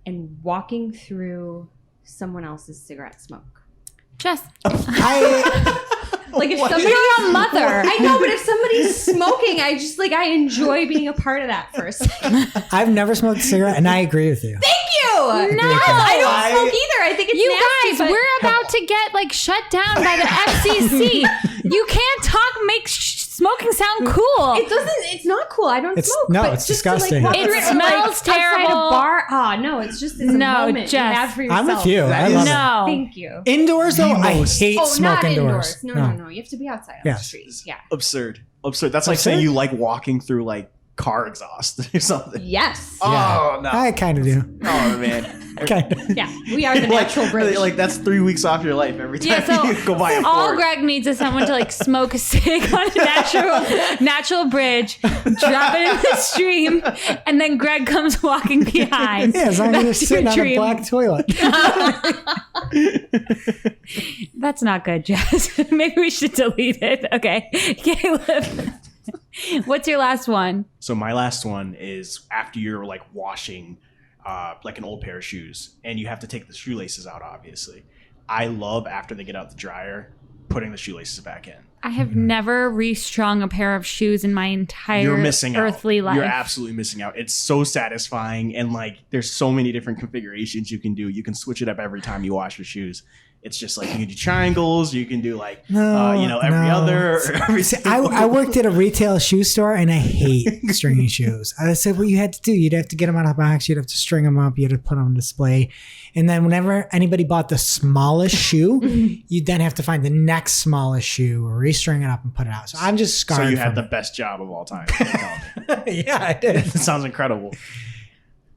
Speaker 2: and walking through someone else's cigarette smoke.
Speaker 1: Jess.
Speaker 2: Like if somebody,
Speaker 1: You're a mother.
Speaker 2: I know, but if somebody's smoking, I just like I enjoy being a part of that for a second.
Speaker 3: I've never smoked a cigarette, and I agree with you.
Speaker 2: Thank you.
Speaker 1: No,
Speaker 2: I don't smoke either. I think it's
Speaker 1: You
Speaker 2: nasty,
Speaker 1: guys,
Speaker 2: but
Speaker 1: we're about to get like shut down by the FCC. You can't make smoking sound cool.
Speaker 2: it doesn't. It's not cool. I don't
Speaker 3: It's-
Speaker 2: smoke.
Speaker 3: no,
Speaker 2: but
Speaker 3: it's
Speaker 2: just to,
Speaker 3: disgusting.
Speaker 2: walk
Speaker 1: It
Speaker 2: through or,
Speaker 1: smells
Speaker 2: outside
Speaker 1: terrible.
Speaker 2: a bar. Oh no, it's just it's a
Speaker 1: No,
Speaker 2: moment you
Speaker 1: Jess.
Speaker 2: have for yourself.
Speaker 3: I'm with you.
Speaker 5: That
Speaker 3: I
Speaker 5: is-
Speaker 3: love it.
Speaker 1: No.
Speaker 2: Thank you.
Speaker 3: Indoors, though, I
Speaker 5: most-
Speaker 3: hate
Speaker 2: Oh,
Speaker 3: smoke
Speaker 2: not
Speaker 3: indoors.
Speaker 2: indoors. No. You have to be outside on
Speaker 3: Yes.
Speaker 2: the street. Yeah.
Speaker 5: Absurd. That's like
Speaker 3: Absurd?
Speaker 5: saying you like walking through like car exhaust or something.
Speaker 2: Yes.
Speaker 5: Oh no.
Speaker 3: I kind of do.
Speaker 5: Oh man.
Speaker 3: Kind of.
Speaker 2: Yeah. We are the natural bridge.
Speaker 5: Like that's 3 weeks off your life every time
Speaker 1: Yeah, so
Speaker 5: you go by a
Speaker 1: all
Speaker 5: Ford.
Speaker 1: Greg needs is someone to like smoke a cig on a natural bridge, drop it in the stream, and then Greg comes walking behind.
Speaker 3: Yeah, as long as you're
Speaker 1: That's your
Speaker 3: sitting on a
Speaker 1: dream.
Speaker 3: black toilet.
Speaker 1: That's not good, Jess. Maybe we should delete it. Okay. Caleb, what's your last one?
Speaker 5: So my last one is after you're like washing like an old pair of shoes and you have to take the shoelaces out, obviously. I love after they get out the dryer, putting the shoelaces back in.
Speaker 1: I have never restrung a pair of shoes in my entire
Speaker 5: You're missing
Speaker 1: earthly
Speaker 5: out.
Speaker 1: life.
Speaker 5: You're absolutely missing out. It's so satisfying, and like there's so many different configurations you can do. You can switch it up every time you wash your shoes. It's just like you can do triangles. You can do like every other. Or every
Speaker 3: See, I worked at a retail shoe store, and I hate stringing shoes. I said what you had to do. You'd have to get them out of the box. You'd have to string them up. You'd have to put them on display. And then whenever anybody bought the smallest shoe, you'd then have to find the next smallest shoe, restring it up, and put it out. So I'm just scarred.
Speaker 5: So you
Speaker 3: from
Speaker 5: had the
Speaker 3: it.
Speaker 5: best job of all time. You're telling me.
Speaker 3: Yeah, I did.
Speaker 5: It sounds incredible.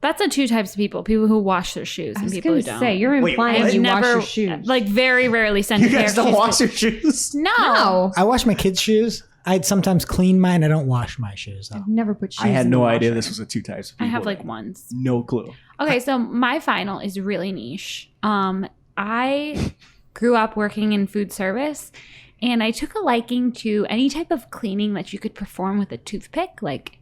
Speaker 1: That's the two types of people who wash their shoes
Speaker 2: I
Speaker 1: and
Speaker 2: was
Speaker 1: people
Speaker 2: going
Speaker 1: who
Speaker 2: to
Speaker 1: don't.
Speaker 2: say, you're
Speaker 5: Wait,
Speaker 2: implying
Speaker 5: what?
Speaker 2: you wash
Speaker 1: never,
Speaker 2: your shoes.
Speaker 1: like very rarely send
Speaker 5: You
Speaker 1: a pair
Speaker 5: guys
Speaker 1: of
Speaker 5: don't
Speaker 1: shoes.
Speaker 5: wash your shoes?
Speaker 1: No.
Speaker 3: I wash my kids' shoes. I'd sometimes clean mine. I don't wash my shoes though.
Speaker 2: I've never put shoes
Speaker 5: I had
Speaker 2: in the
Speaker 5: no idea
Speaker 2: washer.
Speaker 5: this was the two types of
Speaker 1: I
Speaker 5: people.
Speaker 1: have like ones.
Speaker 5: No clue.
Speaker 1: Okay, so my final is really niche. I grew up working in food service, and I took a liking to any type of cleaning that you could perform with a toothpick, like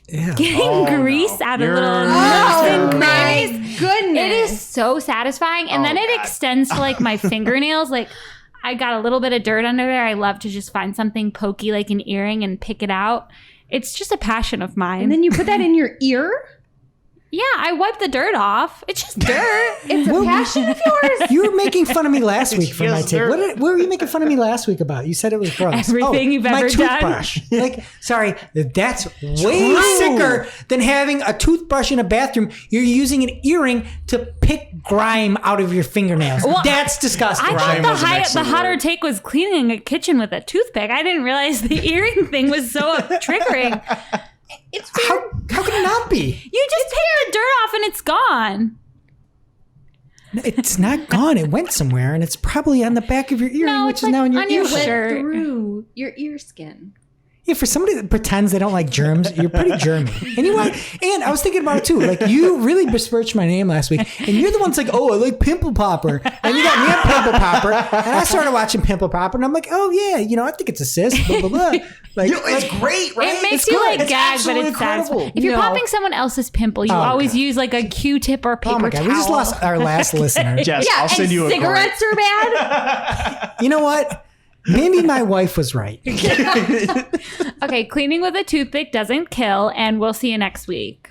Speaker 3: Yeah.
Speaker 1: getting
Speaker 5: Oh,
Speaker 1: grease
Speaker 5: no.
Speaker 1: out of
Speaker 5: You're-
Speaker 1: little nooks
Speaker 2: Oh
Speaker 1: and
Speaker 2: my
Speaker 1: crannies.
Speaker 2: goodness.
Speaker 1: It is so satisfying, and
Speaker 5: Oh,
Speaker 1: then it
Speaker 5: God.
Speaker 1: extends to like my fingernails. Like I got a little bit of dirt under there. I love to just find something pokey like an earring and pick it out. It's just a passion of mine.
Speaker 2: And then you put that in your ear?
Speaker 1: yeah, I wipe the dirt off. It's just dirt.
Speaker 2: It's a passion of yours?
Speaker 3: You were making fun of me last week for my
Speaker 5: Yes,
Speaker 3: take.
Speaker 5: sir.
Speaker 3: What were you making fun of me last week about? You said it was gross.
Speaker 1: Everything you've
Speaker 3: my
Speaker 1: ever done.
Speaker 3: toothbrush. Like, sorry, that's way sicker than having a toothbrush in a bathroom. You're using an earring to pick grime out of your fingernails.
Speaker 1: Well,
Speaker 3: that's disgusting.
Speaker 1: I
Speaker 5: Grime
Speaker 1: thought
Speaker 5: was an
Speaker 1: the
Speaker 5: excellent
Speaker 1: hotter
Speaker 5: word.
Speaker 1: take was cleaning a kitchen with a toothpick. I didn't realize the earring thing was so triggering.
Speaker 2: It's
Speaker 3: How could it not be?
Speaker 1: You just take the dirt off and it's gone.
Speaker 3: It's not gone. It went somewhere, and it's probably on the back of your earring,
Speaker 1: No,
Speaker 3: which
Speaker 1: it's
Speaker 3: is now
Speaker 1: like
Speaker 3: in your
Speaker 1: on your
Speaker 3: ear.
Speaker 1: shirt. Sure.
Speaker 2: through your ear skin.
Speaker 3: Yeah, for somebody that pretends they don't like germs, you're pretty germy. And you know what? And I was thinking about it too. Like, you really besmirched my name last week, and you're the one's like, "Oh, I like Pimple Popper," and you got me on Pimple Popper, and I started watching Pimple Popper, and I'm like, "Oh yeah, I think it's a cyst." Blah blah blah. Like,
Speaker 5: It's great, right?
Speaker 1: It makes
Speaker 3: It's
Speaker 1: you
Speaker 3: good.
Speaker 1: like
Speaker 3: It's
Speaker 1: gag, but
Speaker 3: absolutely
Speaker 1: it's satisfying.
Speaker 3: incredible.
Speaker 1: If you're
Speaker 3: No.
Speaker 1: popping someone else's pimple, you
Speaker 3: Oh,
Speaker 1: always
Speaker 3: God.
Speaker 1: use like a Q-tip or paper
Speaker 3: oh my god,
Speaker 1: towel.
Speaker 3: we just lost our last listener.
Speaker 5: Jess,
Speaker 2: Yeah,
Speaker 5: I'll
Speaker 2: and
Speaker 5: send you a
Speaker 2: cigarettes are bad?
Speaker 3: You know what? Maybe my wife was right.
Speaker 1: Okay, cleaning with a toothpick doesn't kill, and we'll see you next week.